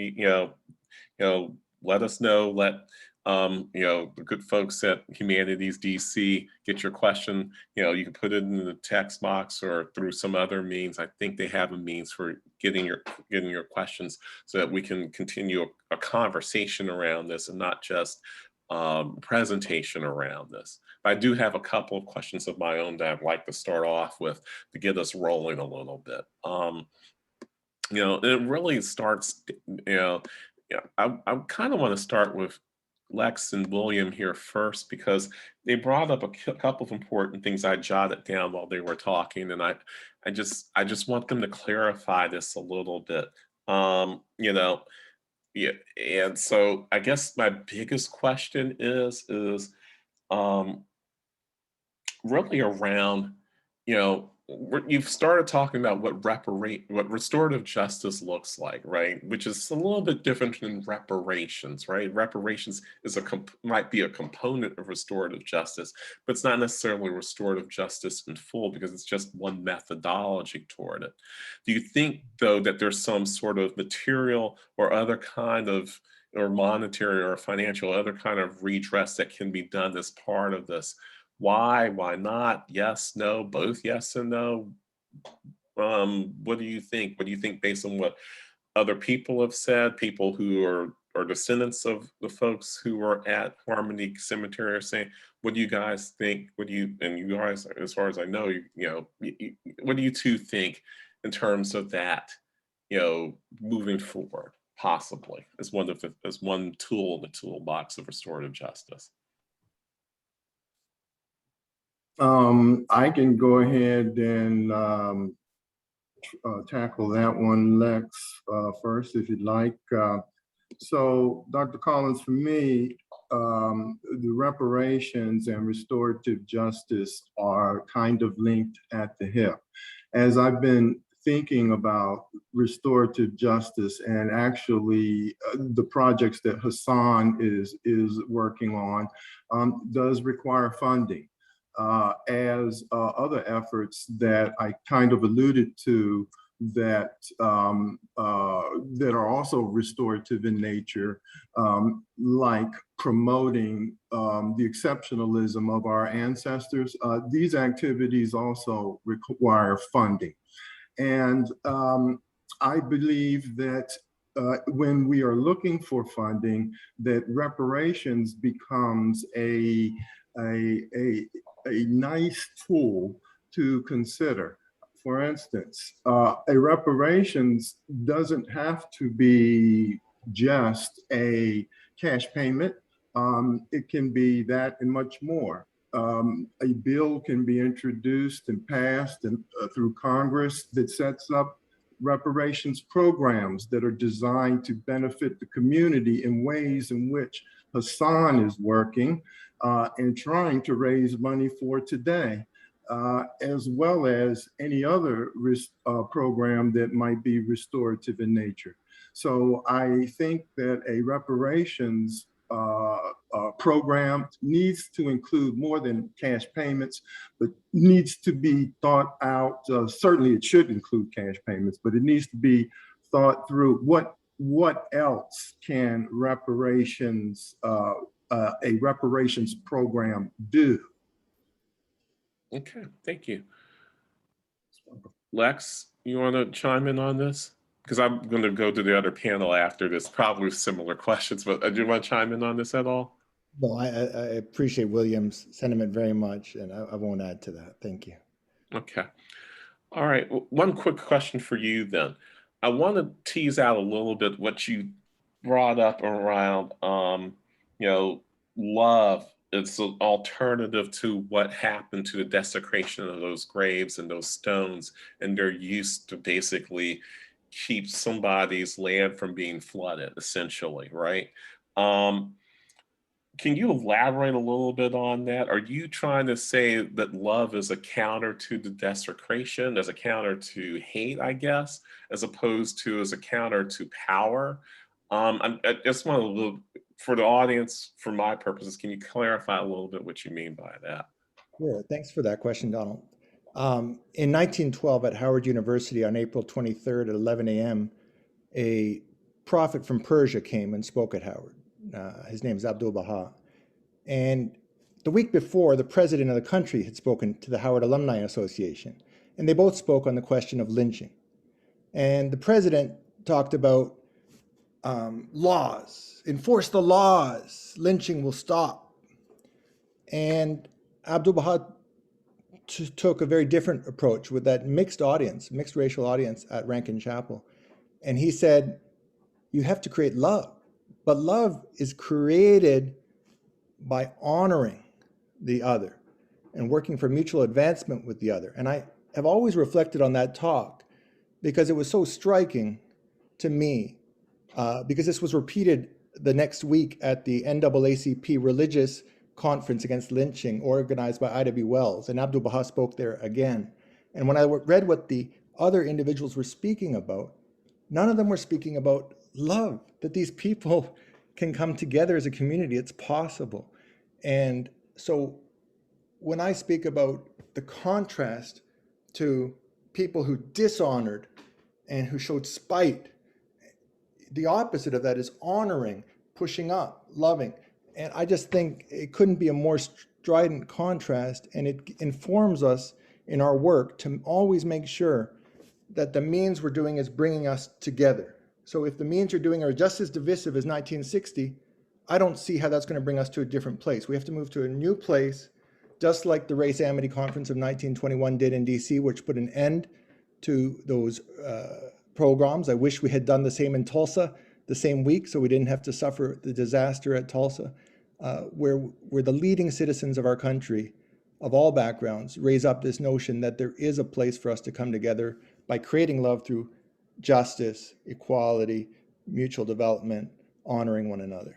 let us know. Let the good folks at Humanities DC get your question. You can put it in the text box or through some other means. I think they have a means for getting your questions so that we can continue a conversation around this and not just presentation around this. But I do have a couple of questions of my own that I'd like to start off with to get us rolling a little bit. It really starts, I kind of want to start with Lex and William here first, because they brought up a couple of important things I jotted down while they were talking, and I just want them to clarify this a little bit. Yeah, and so I guess my biggest question is um, really around, you've started talking about what restorative justice looks like, right? Which is a little bit different than reparations, right? Reparations might be a component of restorative justice, but it's not necessarily restorative justice in full because it's just one methodology toward it. Do you think, though, that there's some sort of material or other kind of, or monetary or financial, other kind of redress that can be done as part of this? Why not? Yes, no, both yes and no. What do you think? What do you think based on what other people have said, people who are descendants of the folks who were at Harmony Cemetery are saying? What do you guys think? And you guys, as far as I know, what do you two think in terms of that, moving forward, possibly as one tool in the toolbox of restorative justice? I can go ahead and tackle that one, Lex, first, if you'd like. So, Dr. Collins, for me, the reparations and restorative justice are kind of linked at the hip. As I've been thinking about restorative justice and actually the projects that Hassan is working on does require funding. As other efforts that I kind of alluded to that are also restorative in nature, like promoting the exceptionalism of our ancestors. These activities also require funding. And I believe that when we are looking for funding, that reparations becomes a nice tool to consider. For instance, a reparations doesn't have to be just a cash payment. It can be that and much more. A bill can be introduced and passed through Congress that sets up reparations programs that are designed to benefit the community in ways in which Hassan is working and trying to raise money for today, as well as any other program that might be restorative in nature. So I think that a reparations program needs to include more than cash payments, but needs to be thought out. Certainly it should include cash payments, but it needs to be thought through what else can reparations, a reparations program do? Okay, thank you. Lex, you want to chime in on this? Because I'm going to go to the other panel after this, probably similar questions, but do you want to chime in on this at all? No, I appreciate William's sentiment very much, and I won't add to that. Thank you. Okay. All right. One quick question for you then. I want to tease out a little bit what you brought up around, love. It's an alternative to what happened to the desecration of those graves and those stones, and they're used to basically keep somebody's land from being flooded, essentially, right? Can you elaborate a little bit on that? Are you trying to say that love is a counter to the desecration, as a counter to hate, I guess, as opposed to as a counter to power? I just want to, for the audience, for my purposes, can you clarify a little bit what you mean by that? Sure. Thanks for that question, Donald. In 1912 at Howard University on April 23rd at 11 a.m., a prophet from Persia came and spoke at Howard. His name is Abdu'l-Baha. And the week before, the president of the country had spoken to the Howard Alumni Association, and they both spoke on the question of lynching. And the president talked about laws, enforce the laws, lynching will stop. And Abdu'l-Baha took a very different approach with that mixed racial audience at Rankin Chapel. And he said, you have to create love. But love is created by honoring the other and working for mutual advancement with the other. And I have always reflected on that talk because it was so striking to me, because this was repeated the next week at the NAACP Religious conference against lynching organized by Ida B. Wells, and Abdul Baha spoke there again. And when I read what the other individuals were speaking about, none of them were speaking about love, that these people can come together as a community. It's possible. And so when I speak about the contrast to people who dishonored and who showed spite, the opposite of that is honoring, pushing up, loving. And I just think it couldn't be a more strident contrast, and it informs us in our work to always make sure that the means we're doing is bringing us together. So if the means you're doing are just as divisive as 1960, I don't see how that's going to bring us to a different place. We have to move to a new place, just like the Race Amity Conference of 1921 did in DC, which put an end to those pogroms. I wish we had done the same in Tulsa the same week, so we didn't have to suffer the disaster at Tulsa, where the leading citizens of our country, of all backgrounds, raise up this notion that there is a place for us to come together by creating love through justice, equality, mutual development, honoring one another.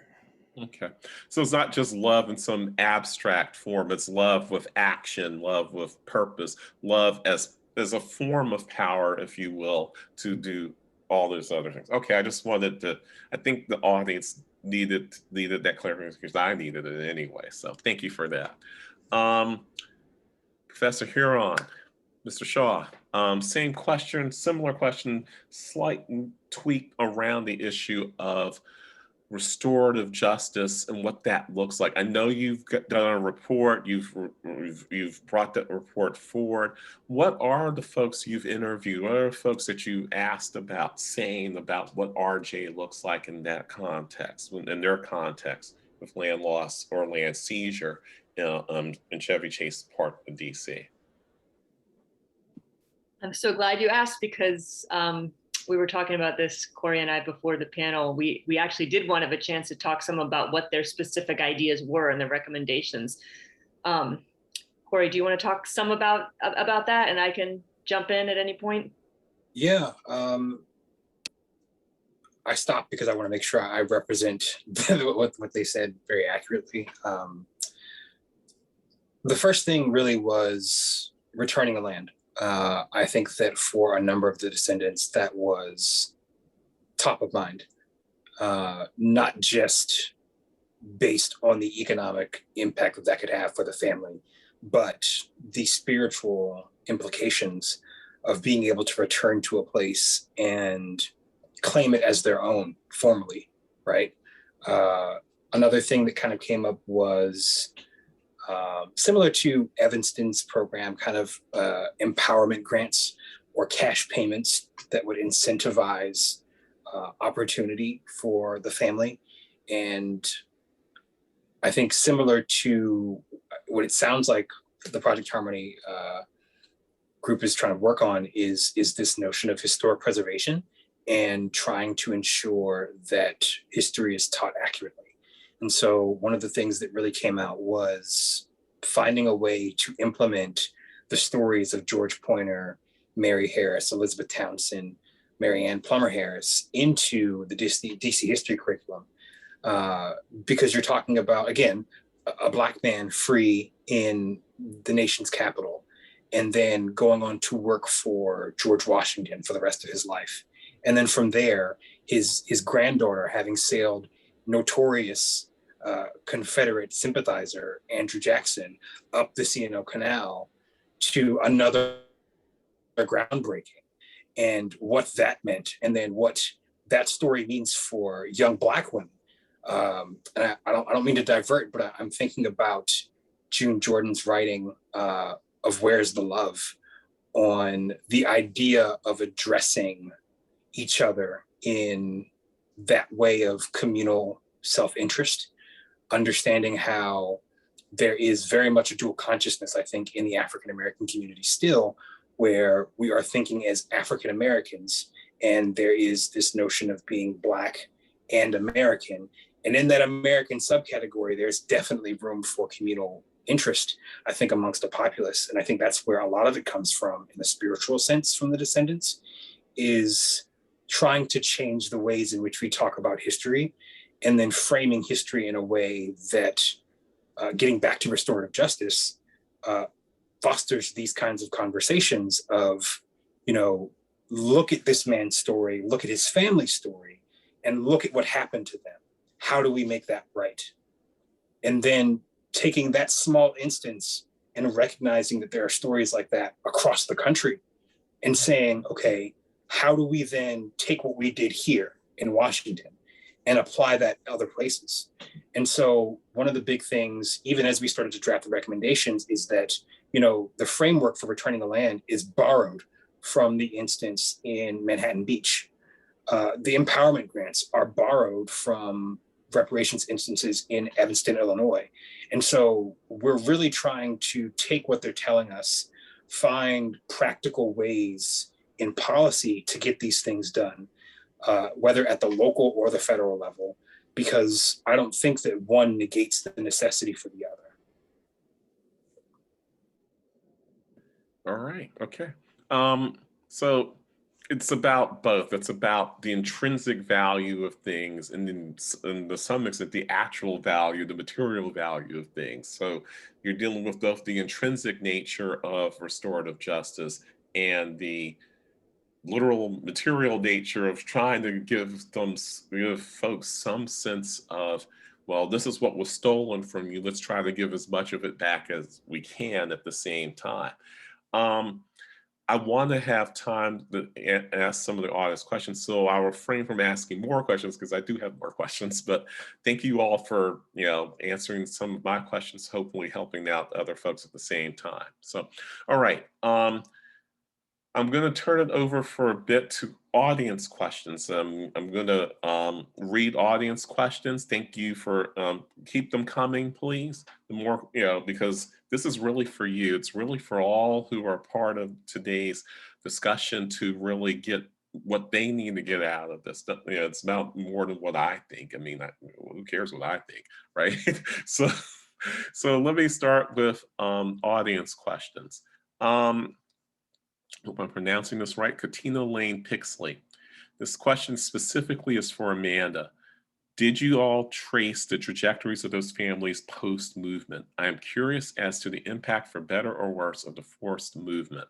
Okay. So it's not just love in some abstract form, it's love with action, love with purpose, love as a form of power, if you will, to do all those other things. Okay, I just wanted to, I think the audience needed that clarification because I needed it anyway. So thank you for that. Professor Huron, Mr. Shaw, same question, similar question, slight tweak around the issue of restorative justice and what that looks like. I know you've done a report, you've brought that report forward. What are the folks you've interviewed? What are the folks that you asked about saying about what RJ looks like in that context, in their context with land loss or land seizure in Chevy Chase part of DC? I'm so glad you asked because we were talking about this, Corey and I, before the panel. We actually did want to have a chance to talk some about what their specific ideas were and the recommendations. Corey, do you want to talk some about that, and I can jump in at any point? Yeah, I stopped because I want to make sure I represent what they said very accurately. The first thing really was returning the land. I think that for a number of the descendants, that was top of mind, not just based on the economic impact that could have for the family, but the spiritual implications of being able to return to a place and claim it as their own formally, right? Another thing that kind of came up was similar to Evanston's program, kind of empowerment grants or cash payments that would incentivize opportunity for the family. And I think similar to what it sounds like the Project Harmony group is trying to work on is this notion of historic preservation and trying to ensure that history is taught accurately. And so one of the things that really came out was finding a way to implement the stories of George Pointer, Mary Harris, Elizabeth Townsend, Mary Ann Plummer Harris into the DC history curriculum. Because you're talking about, again, a Black man free in the nation's capital, and then going on to work for George Washington for the rest of his life. And then from there, his granddaughter having sailed notorious Confederate sympathizer Andrew Jackson up the C&O Canal to another groundbreaking, and what that meant, and then what that story means for young Black women. And I don't mean to divert, but I'm thinking about June Jordan's writing of Where's the Love, on the idea of addressing each other in that way of communal self-interest, understanding how there is very much a dual consciousness, I think, in the African-American community still, where we are thinking as African-Americans, and there is this notion of being Black and American. And in that American subcategory, there's definitely room for communal interest, I think, amongst the populace. And I think that's where a lot of it comes from in the spiritual sense from the descendants, is trying to change the ways in which we talk about history, and then framing history in a way that getting back to restorative justice, fosters these kinds of conversations of, look at this man's story, look at his family story, and look at what happened to them. How do we make that right? And then taking that small instance and recognizing that there are stories like that across the country and saying, okay, how do we then take what we did here in Washington and apply that other places? And so one of the big things, even as we started to draft the recommendations, is that, the framework for returning the land is borrowed from the instance in Manhattan Beach. The empowerment grants are borrowed from reparations instances in Evanston, Illinois. And so we're really trying to take what they're telling us, find practical ways in policy to get these things done, whether at the local or the federal level, because I don't think that one negates the necessity for the other. All right. Okay. So it's about both. It's about the intrinsic value of things, and then, to some extent, the actual value, the material value of things. So you're dealing with both the intrinsic nature of restorative justice and the literal material nature of trying to give folks some sense of, well, this is what was stolen from you. Let's try to give as much of it back as we can at the same time. I want to have time to ask some of the audience questions, so I'll refrain from asking more questions because I do have more questions. But thank you all for answering some of my questions, hopefully helping out other folks at the same time. So, all right, I'm going to turn it over for a bit to audience questions. I'm going to read audience questions. Thank you for keep them coming, please. The more, because this is really for you. It's really for all who are part of today's discussion to really get what they need to get out of this. It's about more than what I think. I mean, who cares what I think, right? So let me start with audience questions. Hope I'm pronouncing this right. Katina Lane Pixley. This question specifically is for Amanda. Did you all trace the trajectories of those families post-movement? I am curious as to the impact, for better or worse, of the forced movement.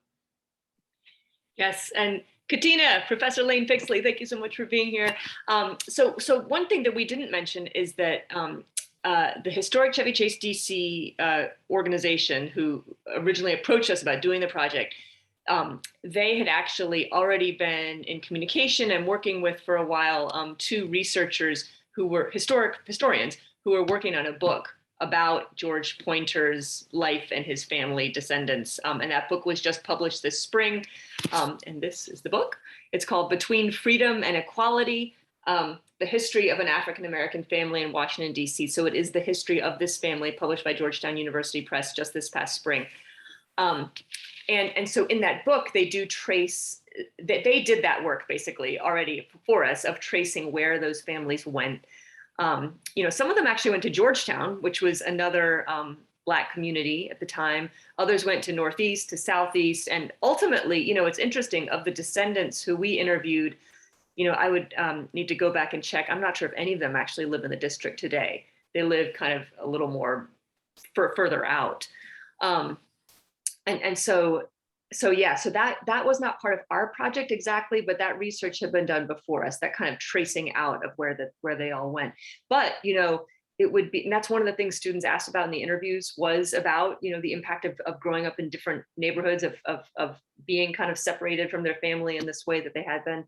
Yes, and Katina, Professor Lane Pixley, thank you so much for being here. So one thing that we didn't mention is that the historic Chevy Chase DC organization, who originally approached us about doing the project, they had actually already been in communication and working with for a while two researchers who were historians who were working on a book about George Pointer's life and his family descendants. And that book was just published this spring. And this is the book. It's called Between Freedom and Equality, the history of an African-American family in Washington, D.C. So it is the history of this family, published by Georgetown University Press just this past spring. And so in that book, they do trace, they did that work basically already for us of tracing where those families went. Some of them actually went to Georgetown, which was another Black community at the time. Others went to Northeast, to Southeast. And ultimately, it's interesting, of the descendants who we interviewed, I would need to go back and check. I'm not sure if any of them actually live in the district today. They live kind of a little more further out. So that was not part of our project exactly, but that research had been done before us, that kind of tracing out of where they all went. But, it would be, and that's one of the things students asked about in the interviews, was about, the impact of growing up in different neighborhoods, of being kind of separated from their family in this way that they had been.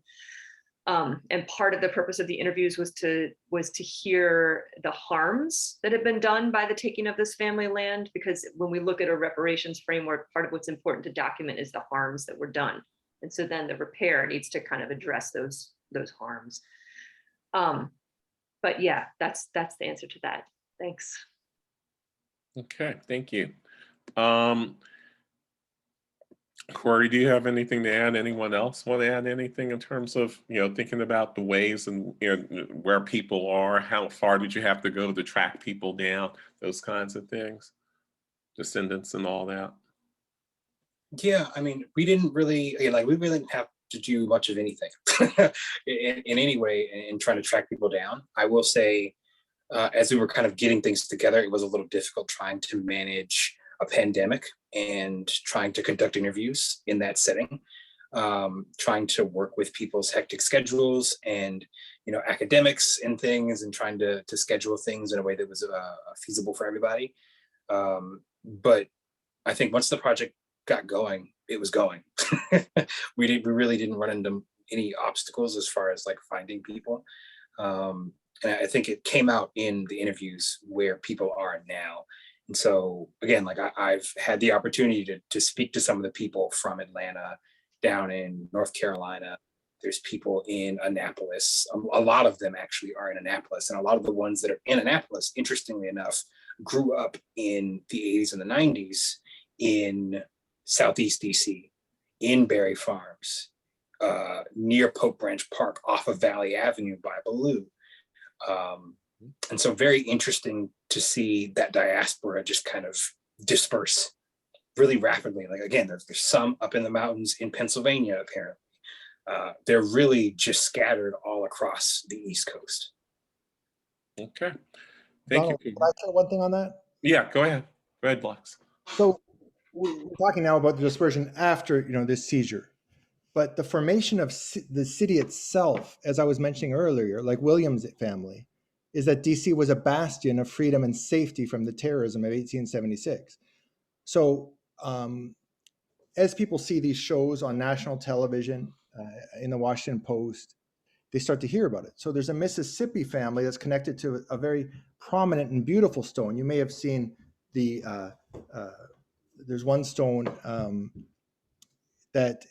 And part of the purpose of the interviews was to hear the harms that had been done by the taking of this family land, because when we look at a reparations framework, part of what's important to document is the harms that were done. And so then the repair needs to kind of address those harms. But yeah, that's the answer to that. Thanks. Okay, thank you. Corey, do you have anything to add? Anyone else want to add anything in terms of, thinking about the ways and where people are? How far did you have to go to track people down? Those kinds of things, descendants and all that. Yeah, I mean, we didn't really, we really didn't have to do much of anything in any way in trying to track people down. I will say, As we were kind of getting things together, it was a little difficult trying to manage a pandemic and trying to conduct interviews in that setting, trying to work with people's hectic schedules and, you know, academics and things, and trying to schedule things in a way that was feasible for everybody. But I think once the project got going, it was going. We really didn't run into any obstacles as far as like finding people. And I think it came out in the interviews where people are now. And so again, like I've had the opportunity to speak to some of the people from Atlanta, down in North Carolina. There's people in Annapolis. A lot of them actually are in Annapolis. And a lot of the ones that are in Annapolis, interestingly enough, grew up in the 80s and the 90s in Southeast DC, in Berry Farms, near Pope Branch Park, off of Valley Avenue by Ballou. And so very interesting to see that diaspora just kind of disperse really rapidly. Like again, there's some up in the mountains in Pennsylvania, apparently. They're really just scattered all across the East Coast. Okay. Thank Donald, you. can I say one thing on that? Yeah, go ahead. Go ahead, Blocks. So we're talking now about the dispersion after, you know, this seizure. But the formation of the city itself, as I was mentioning earlier, like William's family, is that DC was a bastion of freedom and safety from the terrorism of 1876. So as people see these shows on national television, in the Washington Post, they start to hear about it. So there's a Mississippi family that's connected to a very prominent and beautiful stone. You may have seen there's one stone that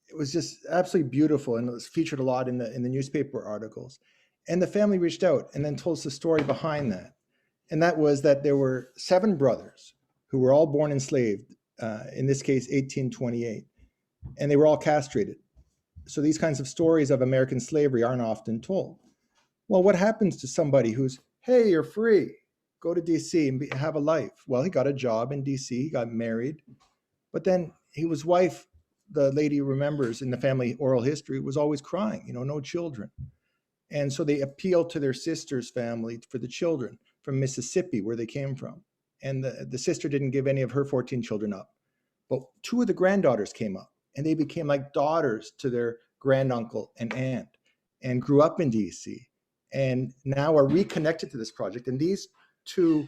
it was just absolutely beautiful, and it was featured a lot in the newspaper articles. And the family reached out and then told us the story behind that. And that was that there were 7 brothers who were all born enslaved, in this case, 1828, and they were all castrated. So these kinds of stories of American slavery aren't often told. Well, what happens to somebody who's, hey, you're free, go to DC and have a life? Well, he got a job in DC, he got married, but then his wife, the lady remembers in the family oral history, was always crying, you know, no children. And so they appealed to their sister's family for the children from Mississippi, where they came from. And the sister didn't give any of her 14 children up. But 2 of the granddaughters came up, and they became like daughters to their granduncle and aunt, and grew up in DC, and now are reconnected to this project. And these 2,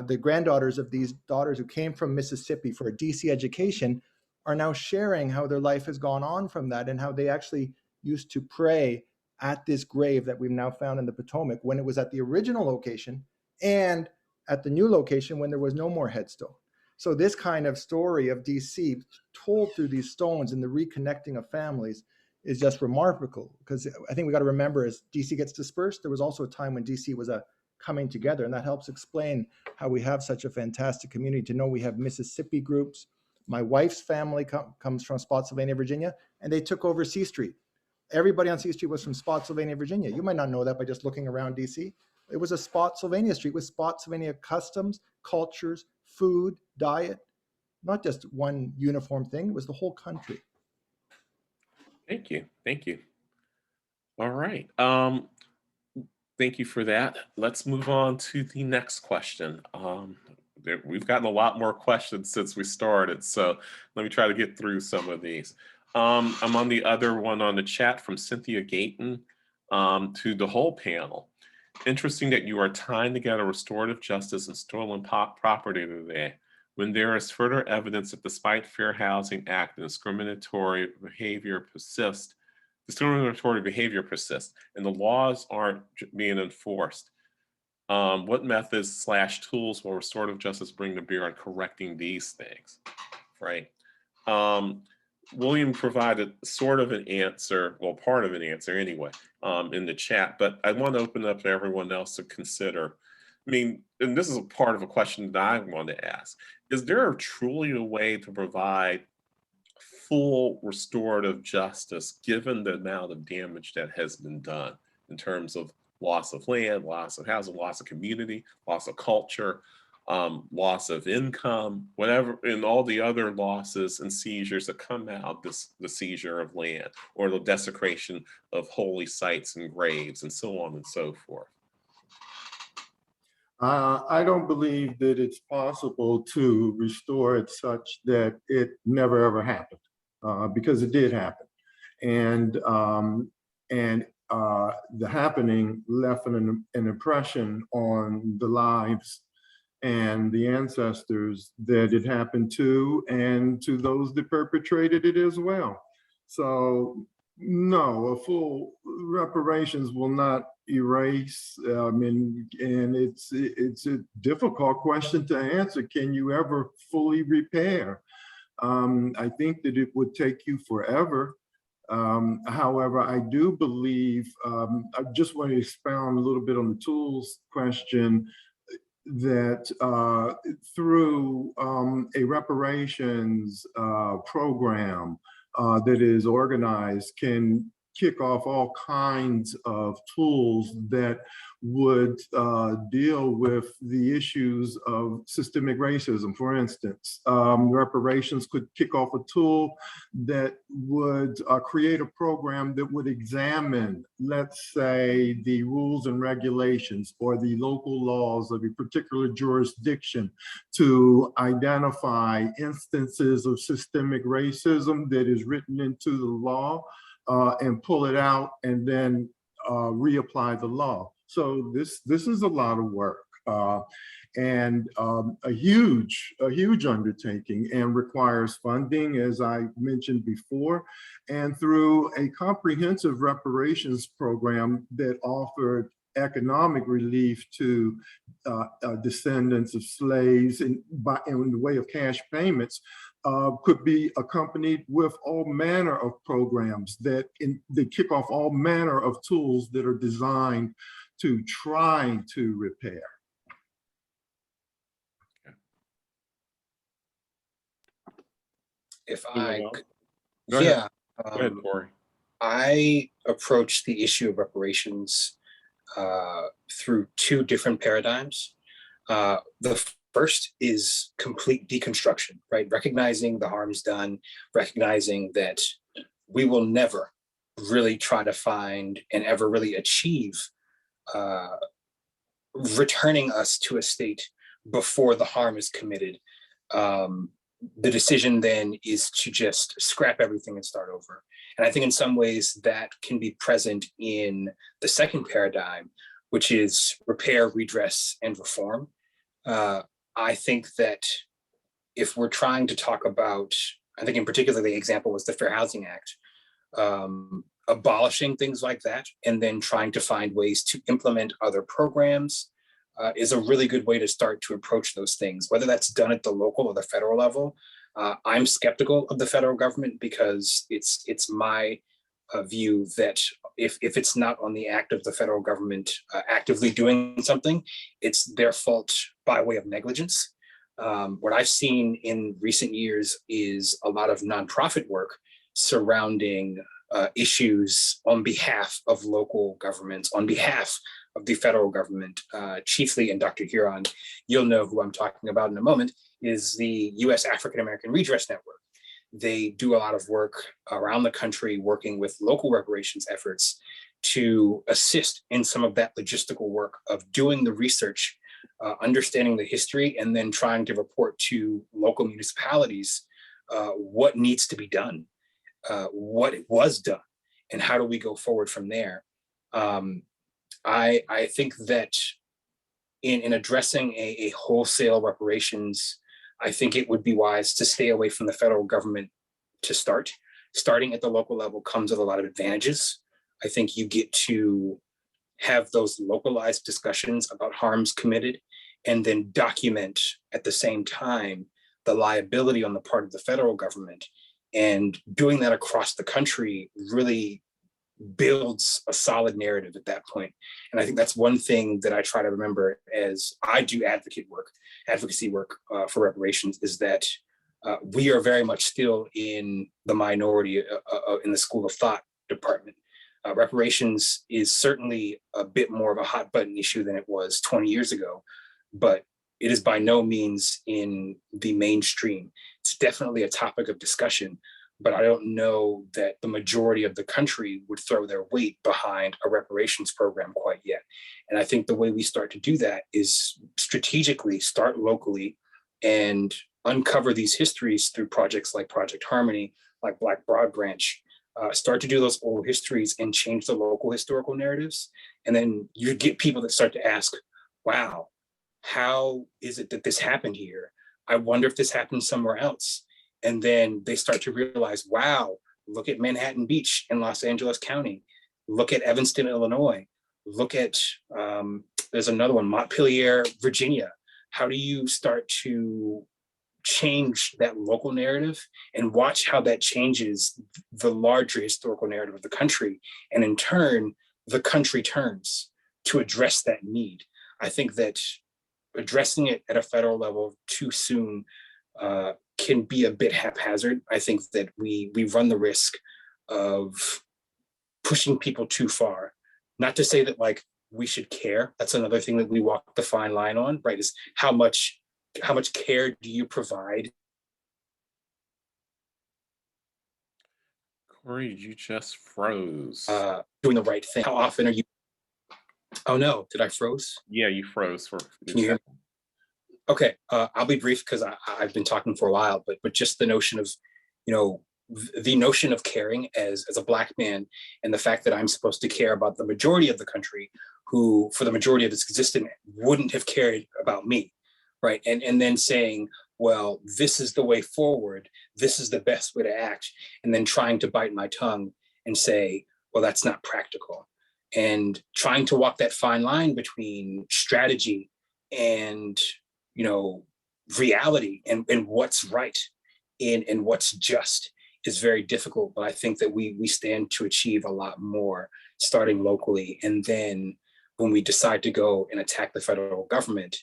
the granddaughters of these daughters who came from Mississippi for a DC education, are now sharing how their life has gone on from that, and how they actually used to pray at this grave that we've now found in the Potomac, when it was at the original location and at the new location when there was no more headstone. So this kind of story of DC told through these stones and the reconnecting of families is just remarkable, because I think we got to remember, as DC gets dispersed, there was also a time when DC was a coming together, and that helps explain how we have such a fantastic community. To know we have Mississippi groups. My wife's family comes from Spotsylvania, Virginia, and they took over C Street. Everybody on C Street was from Spotsylvania, Virginia. You might not know that by just looking around DC. It was a Spotsylvania street with Spotsylvania customs, cultures, food, diet, not just one uniform thing. It was the whole country. Thank you. Thank you. All right. Thank you for that. Let's move on to the next question. We've gotten a lot more questions since we started, so let me try to get through some of these. I'm on the other one on the chat from Cynthia Gayton, to the whole panel. Interesting that you are tying together restorative justice and stolen property today, when there is further evidence that despite Fair Housing Act and discriminatory behavior persists, and the laws aren't being enforced. What methods / tools will restorative justice bring to bear on correcting these things, right? William provided sort of an answer, well, part of an answer anyway, in the chat, but I want to open up to everyone else to consider. I mean, and this is a part of a question that I want to ask. Is there truly a way to provide full restorative justice given the amount of damage that has been done in terms of loss of land, loss of housing, loss of community, loss of culture, loss of income, whatever, and all the other losses and seizures that come out of the seizure of land or the desecration of holy sites and graves and so on and so forth? I don't believe that it's possible to restore it such that it never ever happened, because it did happen, and the happening left an impression on the lives and the ancestors that it happened to, and to those that perpetrated it as well. So no, a full reparations will not erase. And it's a difficult question to answer. Can you ever fully repair? I think that it would take you forever. However, I do believe, I just want to expound a little bit on the tools question, that through a reparations program that is organized can kick off all kinds of tools that would deal with the issues of systemic racism. For instance, reparations could kick off a tool that would create a program that would examine, let's say, the rules and regulations or the local laws of a particular jurisdiction to identify instances of systemic racism that is written into the law, and pull it out and then reapply the law. So this is a lot of work, and a huge undertaking, and requires funding, as I mentioned before, and through a comprehensive reparations program that offered economic relief to descendants of slaves in the way of cash payments, could be accompanied with all manner of programs that kick off all manner of tools that are designed to try to repair. If I, Go ahead. yeah, Go ahead, Corey. I approach the issue of reparations through two different paradigms. The first is complete deconstruction, right? Recognizing the harms done, recognizing that we will never really try to find and ever really achieve returning us to a state before the harm is committed. The decision then is to just scrap everything and start over. And I think in some ways that can be present in the second paradigm, which is repair, redress, and reform. I think that if we're trying to talk about, I think in particular the example was the Fair Housing Act, abolishing things like that and then trying to find ways to implement other programs is a really good way to start to approach those things, whether that's done at the local or the federal level. I'm skeptical of the federal government because it's my view that if it's not on the act of the federal government actively doing something, it's their fault by way of negligence. What I've seen in recent years is a lot of nonprofit work surrounding issues on behalf of local governments, on behalf of the federal government, chiefly, and Dr. Huron, you'll know who I'm talking about in a moment, is the U.S. African American Redress Network. They do a lot of work around the country working with local reparations efforts to assist in some of that logistical work of doing the research, understanding the history, and then trying to report to local municipalities what needs to be done, what was done, and how do we go forward from there. I think that in addressing a wholesale reparations, I think it would be wise to stay away from the federal government to start. Starting at the local level comes with a lot of advantages. I think you get to have those localized discussions about harms committed and then document at the same time the liability on the part of the federal government. And doing that across the country really builds a solid narrative at that point. And I think that's one thing that I try to remember as I do advocacy work for reparations, is that we are very much still in the minority in the school of thought department. Reparations is certainly a bit more of a hot button issue than it was 20 years ago, but it is by no means in the mainstream. It's definitely a topic of discussion, but I don't know that the majority of the country would throw their weight behind a reparations program quite yet. And I think the way we start to do that is strategically start locally and uncover these histories through projects like Project Harmony, like Black Broad Branch, start to do those oral histories and change the local historical narratives. And then you get people that start to ask, wow, how is it that this happened here? I wonder if this happened somewhere else. And then they start to realize, wow, look at Manhattan Beach in Los Angeles County. Look at Evanston, Illinois. Look at, there's another one, Montpelier, Virginia. How do you start to change that local narrative and watch how that changes the larger historical narrative of the country? And in turn, the country turns to address that need. I think that addressing it at a federal level too soon can be a bit haphazard. I think that we run the risk of pushing people too far. Not to say that like we should care. That's another thing that we walk the fine line on, right? Is how much care do you provide? Corey, you just froze. Doing the right thing. How often are you? Oh no, did I froze? Yeah, you froze for. Can you hear me? Okay, I'll be brief because I've been talking for a while, but just the notion of, the notion of caring as a Black man, and the fact that I'm supposed to care about the majority of the country, who for the majority of its existence wouldn't have cared about me, right? And then saying, well, this is the way forward, this is the best way to act, and then trying to bite my tongue and say, well, that's not practical. And trying to walk that fine line between strategy and reality and what's right and what's just is very difficult. But I think that we stand to achieve a lot more starting locally. And then when we decide to go and attack the federal government,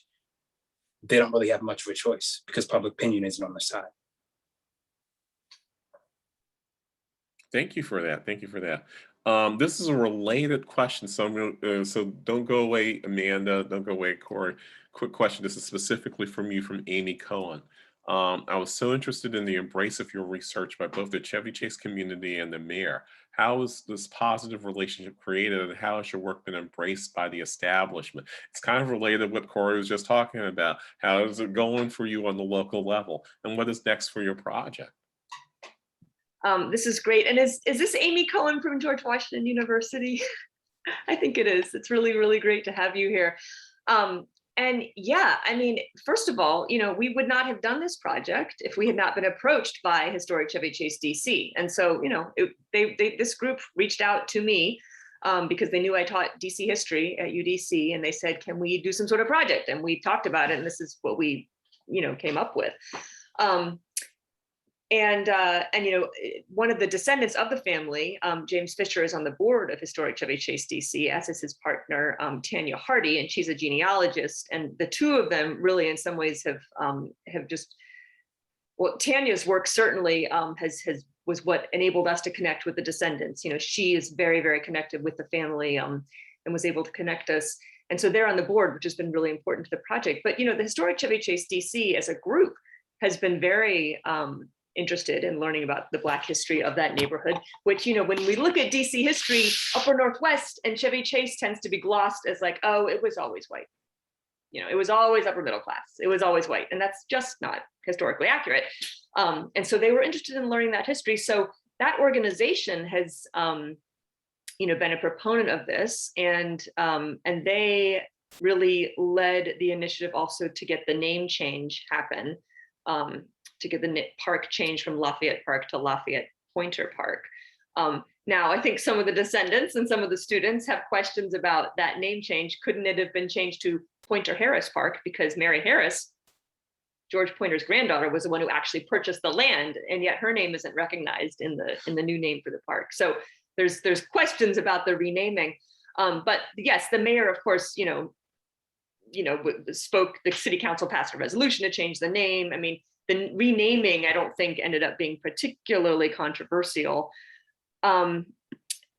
they don't really have much of a choice because public opinion isn't on their side. Thank you for that. Thank you for that. This is a related question, so so don't go away, Amanda. Don't go away, Corey. Quick question. This is specifically from you, from Amy Cohen. I was so interested in the embrace of your research by both the Chevy Chase community and the mayor. How is this positive relationship created, and how has your work been embraced by the establishment? It's kind of related to what Corey was just talking about. How is it going for you on the local level, and what is next for your project? This is great. And is this Amy Cohen from George Washington University? I think it is. It's really, really great to have you here. And yeah, I mean, first of all, we would not have done this project if we had not been approached by Historic Chevy Chase DC. And so, this group reached out to me because they knew I taught DC history at UDC, and they said, can we do some sort of project? And we talked about it, and this is what we, came up with. And one of the descendants of the family, James Fisher, is on the board of Historic Chevy Chase DC, as is his partner, Tanya Hardy, and she's a genealogist. And the two of them really, in some ways, have just, well, Tanya's work certainly was what enabled us to connect with the descendants. She is very, very connected with the family and was able to connect us. And so they're on the board, which has been really important to the project. But, the Historic Chevy Chase DC as a group has been very interested in learning about the Black history of that neighborhood, which, when we look at DC history, Upper Northwest and Chevy Chase tends to be glossed as like, oh, it was always white. It was always upper middle class. It was always white. And that's just not historically accurate. And so they were interested in learning that history. So that organization has, been a proponent of this, and they really led the initiative also to get the name change happen. To get the park changed from Lafayette Park to Lafayette Pointer Park. Now, I think some of the descendants and some of the students have questions about that name change. Couldn't it have been changed to Pointer Harris Park? Because Mary Harris, George Pointer's granddaughter, was the one who actually purchased the land, and yet her name isn't recognized in the new name for the park. So there's questions about the renaming. But yes, the mayor, of course, spoke. The city council passed a resolution to change the name. I mean, the renaming, I don't think, ended up being particularly controversial. But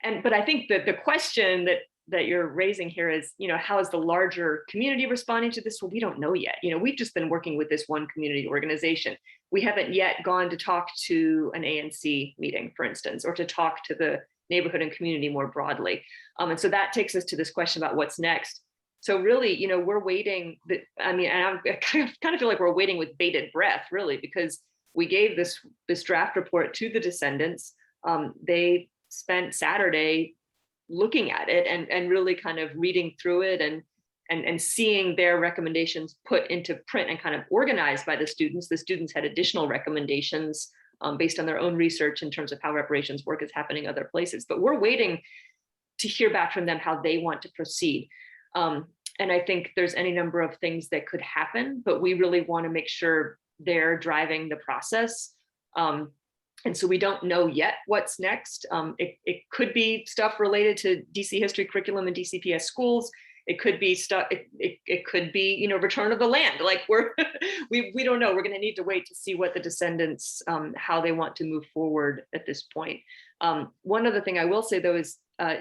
I think that the question that you're raising here is, how is the larger community responding to this? Well, we don't know yet. We've just been working with this one community organization. we haven't yet gone to talk to an ANC meeting, for instance, or to talk to the neighborhood and community more broadly. And so that takes us to this question about what's next. So really, you know, we're waiting. I kind of feel like we're waiting with bated breath, really, because we gave this draft report to the descendants. They spent Saturday looking at it and really kind of reading through it and seeing their recommendations put into print and kind of organized by the students. The students had additional recommendations based on their own research in terms of how reparations work is happening other places. But we're waiting to hear back from them how they want to proceed. And I think there's any number of things that could happen, but we really want to make sure they're driving the process. And so we don't know yet what's next. It could be stuff related to DC history curriculum and DCPS schools. It could be stuff, it could be, you know, return of the land. Like we don't know. We're going to need to wait to see what the descendants, how they want to move forward at this point. One other thing I will say though is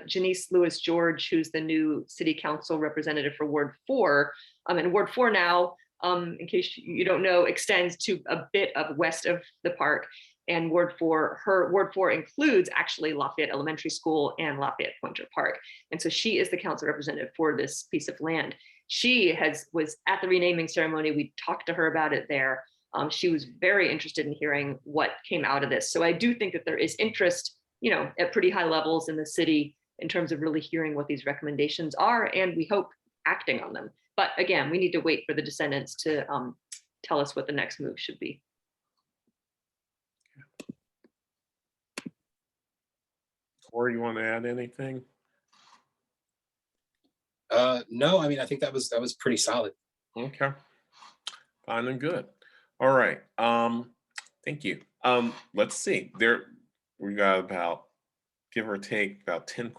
Janice Lewis George, who's the new city council representative for Ward 4. And Ward 4 now, in case you don't know, extends to a bit of west of the park. And Ward 4 includes actually Lafayette Elementary School and Lafayette Pointer Park. And so she is the council representative for this piece of land. She was at the renaming ceremony. We talked to her about it there. She was very interested in hearing what came out of this. So I do think that there is interest, you know, at pretty high levels in the city in terms of really hearing what these recommendations are, and we hope acting on them. But again, we need to wait for the descendants to tell us what the next move should be. Or you want to add anything? No, I mean, I think that was pretty solid. Okay, fine and good. All right, thank you. Let's see, we got about, give or take, about 10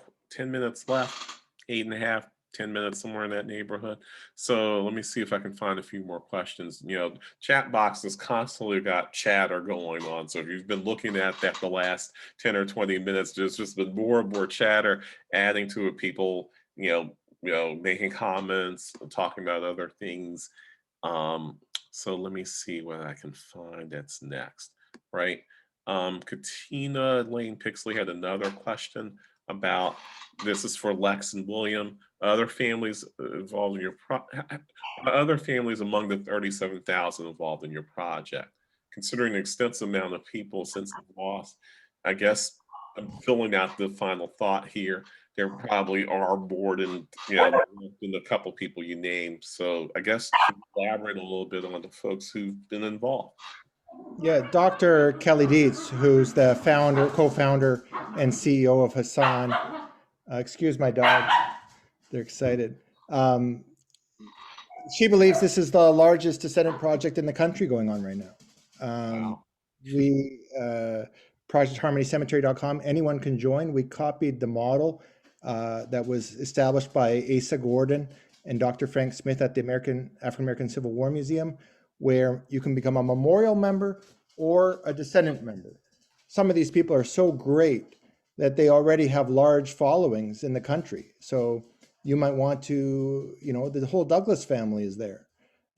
minutes left, 8.5, 10 minutes, somewhere in that neighborhood. So let me see if I can find a few more questions. You know, chat boxes constantly got chatter going on. So if you've been looking at that the last 10 or 20 minutes, there's just been more and more chatter adding to it. People, you know, making comments, talking about other things. So let me see what I can find that's next, right? Katina Lane Pixley had another question about, this is for Lex and William, other families involved in your other families among the 37,000 involved in your project. Considering the extensive amount of people since the loss, I guess I'm filling out the final thought here. There probably are more than, you know, than a couple people you named. So I guess elaborate a little bit on the folks who've been involved. Yeah, Dr. Kelly Dietz, who's the founder, co-founder, and CEO of Hassan. Excuse my dog; they're excited. She believes this is the largest descendant project in the country going on right now. Wow. We projectharmonycemetery.com. Anyone can join. We copied the model that was established by Asa Gordon and Dr. Frank Smith at the African American Civil War Museum, where you can become a memorial member or a descendant member. Some of these people are so great that they already have large followings in the country. So you might want to, you know, the whole Douglas family is there.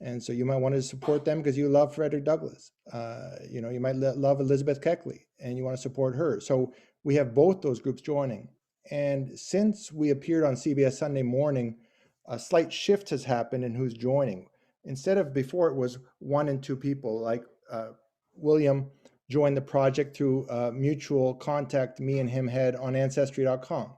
And so you might want to support them because you love Frederick Douglass. You know, you might love Elizabeth Keckley and you want to support her. So we have both those groups joining. And since we appeared on CBS Sunday Morning, a slight shift has happened in who's joining. Instead of before, it was 1 and 2 people, like William joined the project through mutual contact me and him had on ancestry.com.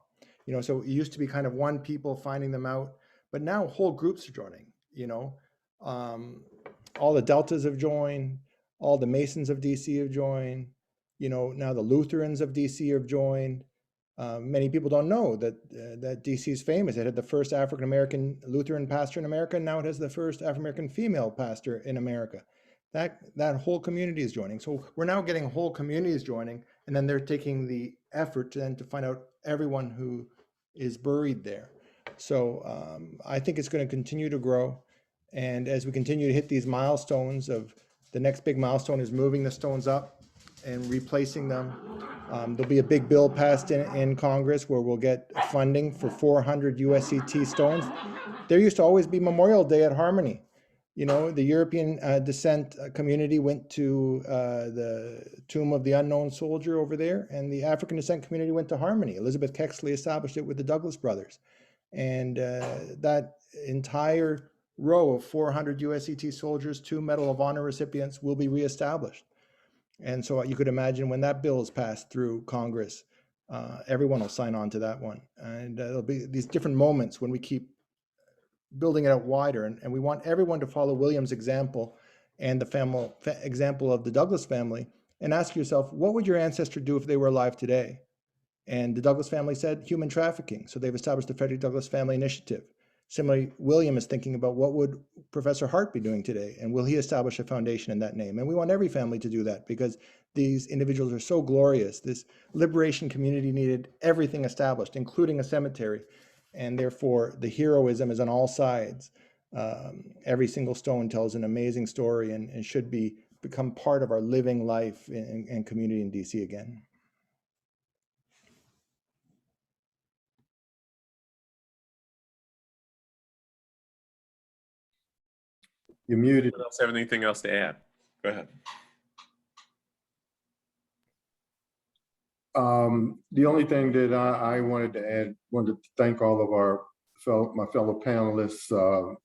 You know, so it used to be kind of 1 people finding them out, but now whole groups are joining. You know, all the Deltas have joined, all the Masons of DC have joined. You know, now the Lutherans of DC have joined. Many people don't know that that DC is famous. It had the first African-American Lutheran pastor in America, and now it has the first African-American female pastor in America. That whole community is joining. So we're now getting whole communities joining, and then they're taking the effort to find out everyone who is buried there. So I think it's going to continue to grow. And as we continue to hit these milestones of, the next big milestone is moving the stones up and replacing them. There'll be a big bill passed in Congress where we'll get funding for 400 USCT stones. There used to always be Memorial Day at Harmony. You know, the European descent community went to the tomb of the unknown soldier over there, and the African descent community went to Harmony. Elizabeth Kexley established it with the Douglas brothers. And that entire row of 400 USET soldiers, 2 Medal of Honor recipients will be reestablished. And so you could imagine when that bill is passed through Congress, everyone will sign on to that one. And there'll be these different moments when we keep building it out wider. And we want everyone to follow William's example and the example of the Douglas family, and ask yourself, what would your ancestor do if they were alive today? And the Douglas family said human trafficking. So they've established the Frederick Douglass Family Initiative. Similarly, William is thinking about what would Professor Hart be doing today, and will he establish a foundation in that name? And we want every family to do that, because these individuals are so glorious. This liberation community needed everything established, including a cemetery. And therefore, the heroism is on all sides. Every single stone tells an amazing story, and should become part of our living life and community in DC again. You're muted. Anyone else have anything else to add? Go ahead. The only thing that I wanted to add, wanted to thank all of my fellow panelists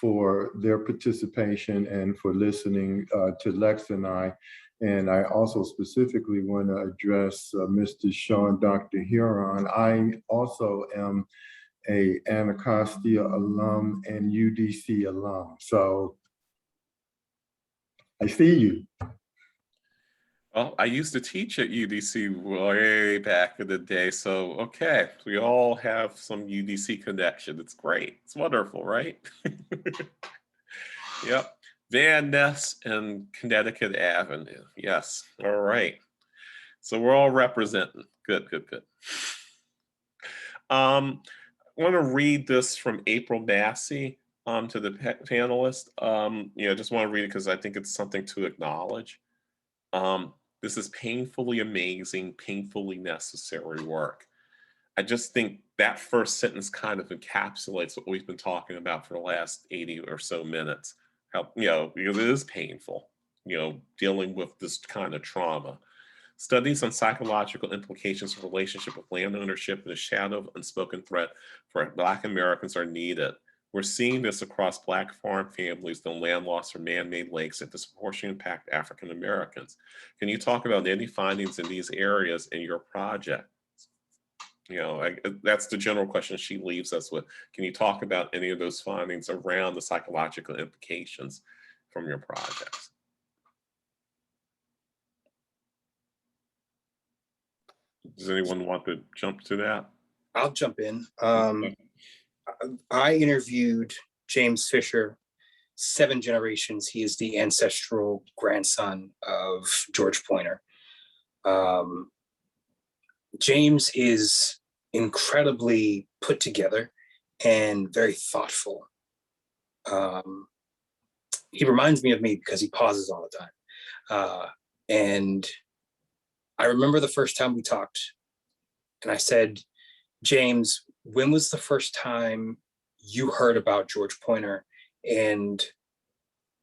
for their participation and for listening to Lex and I. And I also specifically want to address Mr. Sean Dr. Huron. I also am a Anacostia alum and UDC alum. So I see you. Well, I used to teach at UDC way back in the day. So, okay, we all have some UDC connection. It's great. It's wonderful, right? Yep. Van Ness and Connecticut Avenue. Yes. All right. So we're all representing. Good, good, good. I want to read this from April Massey to the panelists. Just want to read it because I think it's something to acknowledge. This is painfully amazing, painfully necessary work. I just think that first sentence kind of encapsulates what we've been talking about for the last 80 or so minutes. How, because it is painful, dealing with this kind of trauma. Studies on psychological implications of relationship with land ownership and the shadow of unspoken threat for Black Americans are needed. We're seeing this across Black farm families, the land loss from man-made lakes that disproportionately impact African Americans. Can you talk about any findings in these areas in your project? That's the general question she leaves us with. Can you talk about any of those findings around the psychological implications from your projects? Does anyone want to jump to that? I'll jump in. I interviewed James Fisher, 7 generations. He is the ancestral grandson of George Pointer. James is incredibly put together and very thoughtful. He reminds me of me because he pauses all the time. And I remember the first time we talked, and I said, James, when was the first time you heard about George Pointer, and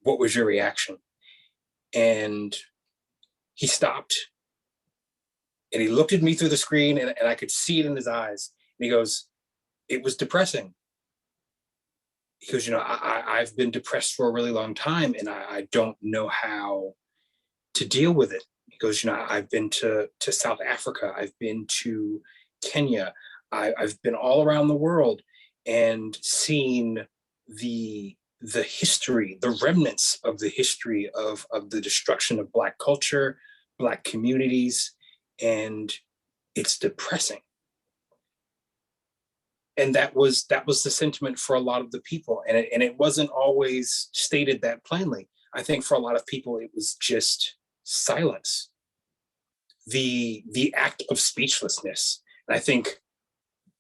what was your reaction? And he stopped, and he looked at me through the screen, and I could see it in his eyes. And he goes, it was depressing. He goes, I've been depressed for a really long time, and I don't know how to deal with it. He goes, I've been to South Africa. I've been to Kenya. I've been all around the world and seen the history, the remnants of the history of the destruction of Black culture, Black communities, and it's depressing. And that was the sentiment for a lot of the people, and it wasn't always stated that plainly. I think for a lot of people, it was just silence, the act of speechlessness. And I think,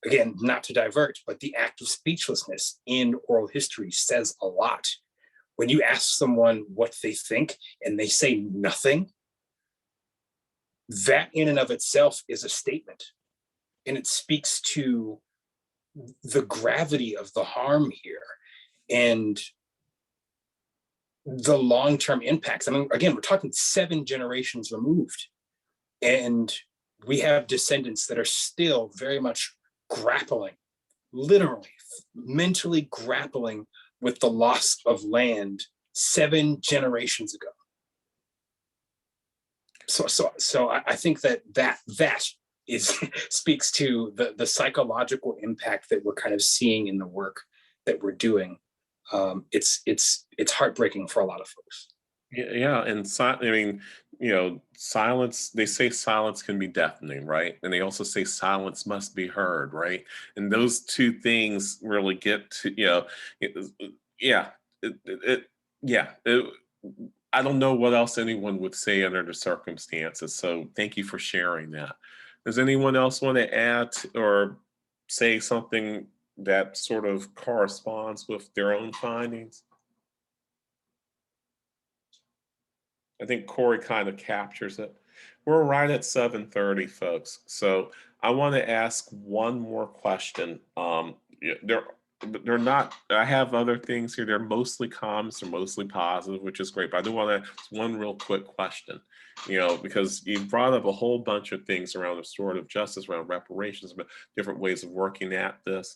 again, not to divert, but the act of speechlessness in oral history says a lot. When you ask someone what they think and they say nothing, that in and of itself is a statement. And it speaks to the gravity of the harm here. And the long-term impacts. I mean, again, we're talking 7 generations removed, and we have descendants that are still very much grappling, literally, mentally grappling with the loss of land 7 generations ago. So I think that is speaks to the psychological impact that we're kind of seeing in the work that we're doing. It's heartbreaking for a lot of folks. Yeah, and I mean, silence. They say silence can be deafening, right? And they also say silence must be heard, right? And those two things really get to, yeah, yeah. I don't know what else anyone would say under the circumstances. So thank you for sharing that. Does anyone else want to add or say something that sort of corresponds with their own findings? I think Corey kind of captures it. We're right at 7:30, folks. So I want to ask one more question. They're not, I have other things here. They're mostly comments, they're mostly positive, which is great. But I do want to ask one real quick question, because you brought up a whole bunch of things around restorative justice, around reparations, about different ways of working at this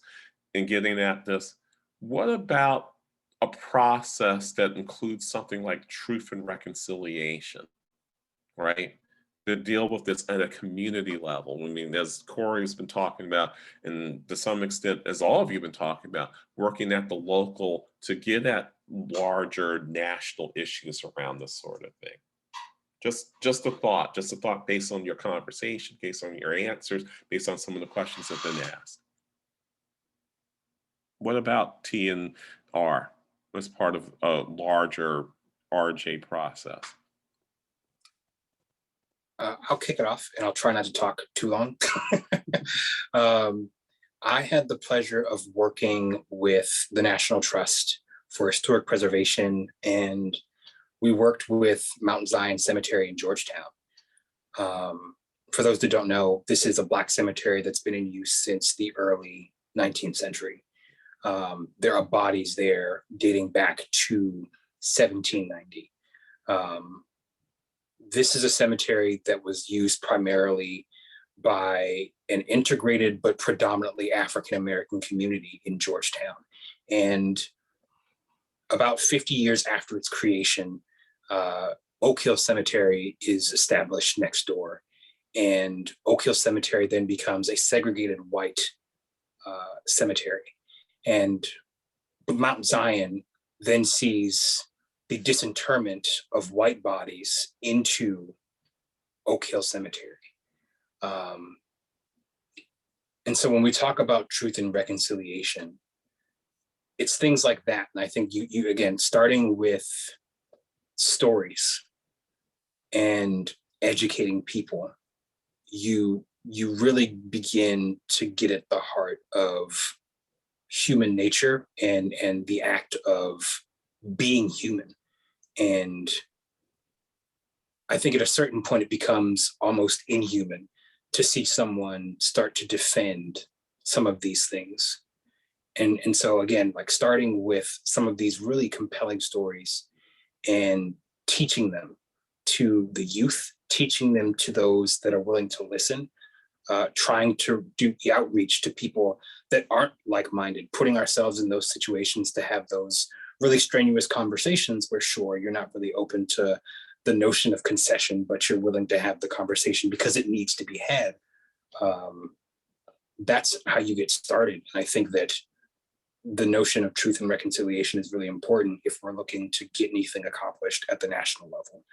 and getting at this. What about a process that includes something like truth and reconciliation, right? To deal with this at a community level. I mean, as Corey's been talking about, and to some extent, as all of you have been talking about, working at the local to get at larger national issues around this sort of thing. Just a thought based on your conversation, based on your answers, based on some of the questions that have been asked. What about T and R as part of a larger RJ process? I'll kick it off, and I'll try not to talk too long. I had the pleasure of working with the National Trust for Historic Preservation, and we worked with Mount Zion Cemetery in Georgetown. For those that don't know, this is a Black cemetery that's been in use since the early 19th century. There are bodies there dating back to 1790. This is a cemetery that was used primarily by an integrated but predominantly African-American community in Georgetown. And about 50 years after its creation, Oak Hill Cemetery is established next door. And Oak Hill Cemetery then becomes a segregated white cemetery. And Mount Zion then sees the disinterment of white bodies into Oak Hill Cemetery. And so when we talk about truth and reconciliation, it's things like that. And I think you again, starting with stories and educating people, you really begin to get at the heart of human nature and the act of being human. And I think at a certain point, it becomes almost inhuman to see someone start to defend some of these things. And so again, like starting with some of these really compelling stories and teaching them to the youth, teaching them to those that are willing to listen, trying to do the outreach to people that aren't like-minded, putting ourselves in those situations to have those really strenuous conversations where sure, you're not really open to the notion of concession, but you're willing to have the conversation because it needs to be had. That's how you get started. And I think that the notion of truth and reconciliation is really important if we're looking to get anything accomplished at the national level.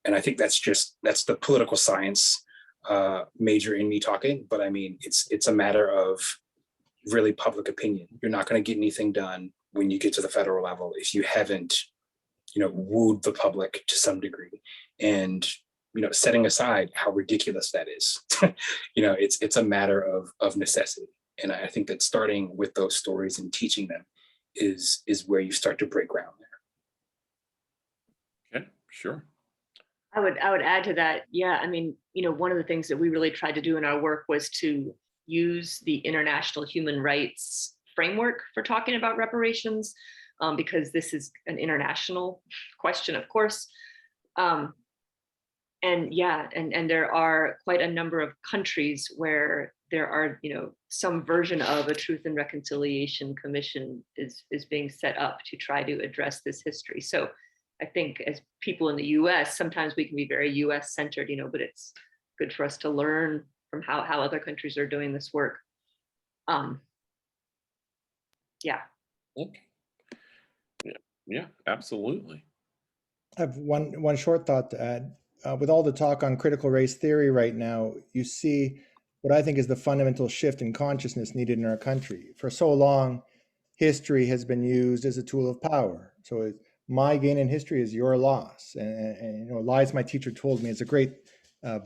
And I think that's the political science major in me talking, but I mean, it's a matter of really public opinion. You're not going to get anything done when you get to the federal level if you haven't, wooed the public to some degree. And, setting aside how ridiculous that is, it's a matter of necessity. And I think that starting with those stories and teaching them is where you start to break ground there. Okay, sure. I would add to that. Yeah, I mean, one of the things that we really tried to do in our work was to use the international human rights framework for talking about reparations, because this is an international question, of course. And yeah, and there are quite a number of countries where there are, some version of a Truth and Reconciliation Commission is being set up to try to address this history. So I think as people in the US, sometimes we can be very US centered, but it's good for us to learn from how other countries are doing this work. Yeah. Okay. Yeah, absolutely. I have one short thought to add. With all the talk on critical race theory right now, you see what I think is the fundamental shift in consciousness needed in our country. For so long, history has been used as a tool of power. So my gain in history is your loss. And Lies My Teacher Told Me is a great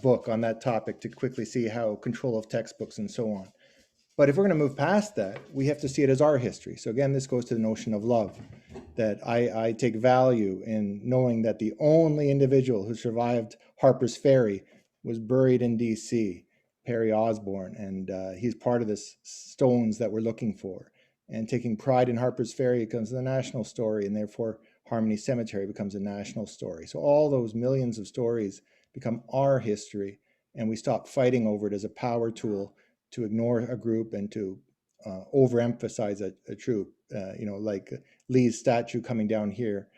book on that topic to quickly see how control of textbooks and so on. But if we're going to move past that, we have to see it as our history. So again, this goes to the notion of love, that I take value in knowing that the only individual who survived Harper's Ferry was buried in DC, Perry Osborne, and he's part of the stones that we're looking for. And taking pride in Harper's Ferry becomes the national story, and therefore Harmony Cemetery becomes a national story. So all those millions of stories become our history, and we stop fighting over it as a power tool to ignore a group and to overemphasize a troop. Like Lee's statue coming down here,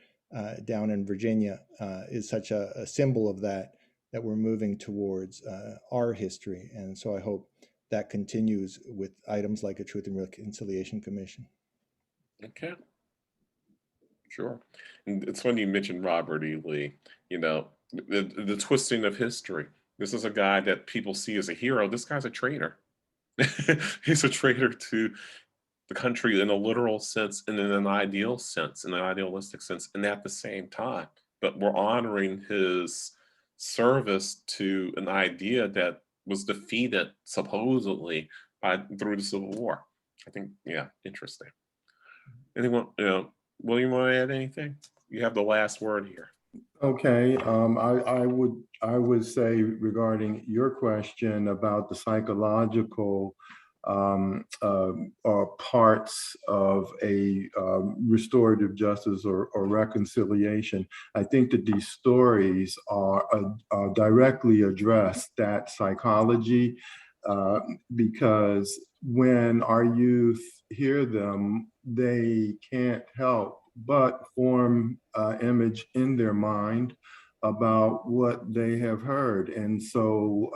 down in Virginia, is such a symbol of that we're moving towards our history. And so I hope that continues with items like a Truth and Reconciliation Commission. Okay. Sure. And it's funny you mentioned Robert E. Lee, the twisting of history. This is a guy that people see as a hero. This guy's a traitor. He's a traitor to the country in a literal sense and in an ideal sense, in an idealistic sense, and at the same time. But we're honoring his service to an idea that was defeated supposedly through the Civil War. I think, yeah, interesting. Anyone, William, want to add anything? You have the last word here. Okay, I would say regarding your question about the psychological parts of a restorative justice or reconciliation, I think that these stories are directly address that psychology, because when our youth hear them, they can't help but form image in their mind about what they have heard. And so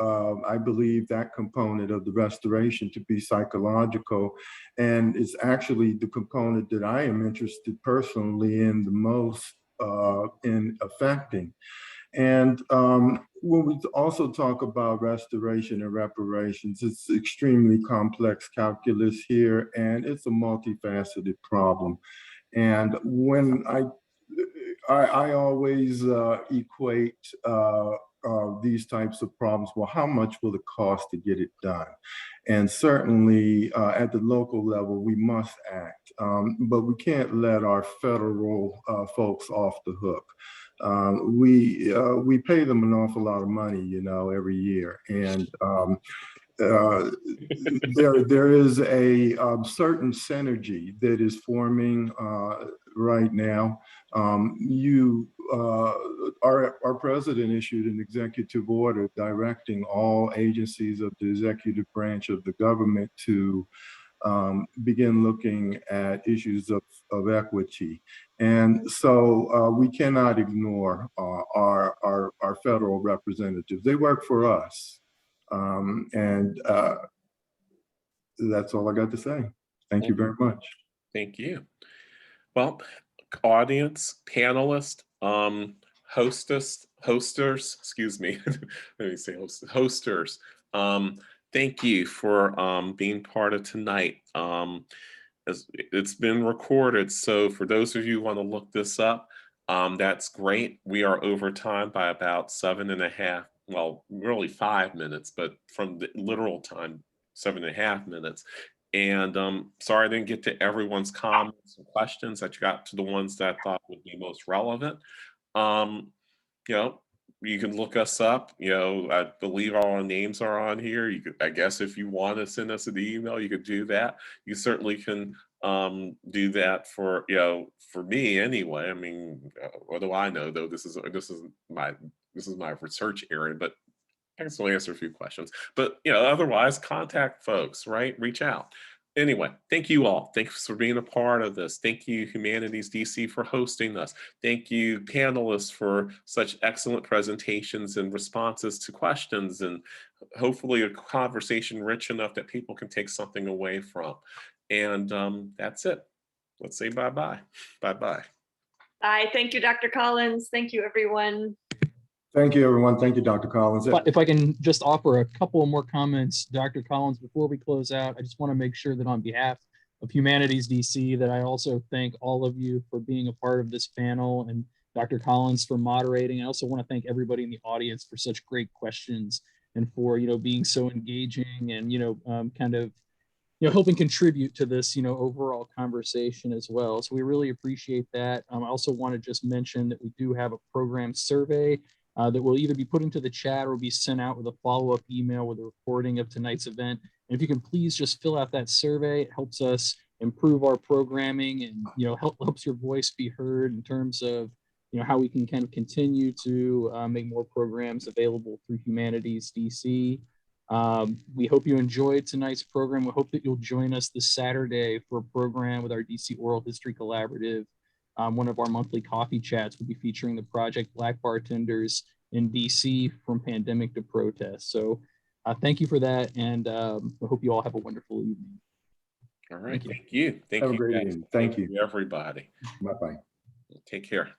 I believe that component of the restoration to be psychological, and it's actually the component that I am interested personally in the most in affecting. And when we also talk about restoration and reparations, it's extremely complex calculus here, and it's a multifaceted problem. And when I always equate these types of problems, well, how much will it cost to get it done? And certainly at the local level, we must act, but we can't let our federal folks off the hook. We pay them an awful lot of money, every year, and there is a certain synergy that is forming right now. Our president issued an executive order directing all agencies of the executive branch of the government to begin looking at issues of equity. And so we cannot ignore our federal representatives. They work for us. And that's all I got to say. Thank you very much. Thank you. Well, audience, panelists, hosters, excuse me, let me say hosters. Thank you for being part of tonight. It's been recorded, so for those of you who want to look this up, that's great. We are over time by about 7.5, well, really 5 minutes, but from the literal time, 7.5 minutes. And sorry I didn't get to everyone's comments and questions. I got to the ones that I thought would be most relevant. You can look us up. I believe all our names are on here. You could, I guess, if you want to send us an email, you could do that. You certainly can do that for, you know, for me anyway. I mean, what do I know though? This is my research area, but I can still answer a few questions. But you know, otherwise, contact folks, right? Reach out. Anyway, thank you all. Thanks for being a part of this. Thank you, Humanities DC, for hosting us. Thank you, panelists, for such excellent presentations and responses to questions, and hopefully a conversation rich enough that people can take something away from. And that's it. Let's say bye-bye. Bye-bye. Bye. Thank you, Dr. Collins. Thank you, everyone. Thank you, everyone. Thank you, Dr. Collins. If I can just offer a couple more comments, Dr. Collins, before we close out, I just want to make sure that on behalf of Humanities DC, that I also thank all of you for being a part of this panel, and Dr. Collins for moderating. I also want to thank everybody in the audience for such great questions and for, you know, being so engaging and, you know, kind of, you know, helping contribute to this, you know, overall conversation as well. So we really appreciate that. I also want to just mention that we do have a program survey that will either be put into the chat or be sent out with a follow-up email with a recording of tonight's event. And if you can please just fill out that survey, it helps us improve our programming and, you know, helps your voice be heard in terms of, you know, how we can kind of continue to make more programs available through Humanities DC. We hope you enjoyed tonight's program. We hope that you'll join us this Saturday for a program with our DC Oral History Collaborative. One of our monthly coffee chats will be featuring the project Black Bartenders in DC from Pandemic to Protest. So thank you for that, and I hope you all have a wonderful evening. All right, thank you. Thank Have you. a great Guys. evening. Thank you. Everybody. Bye-bye. Take care.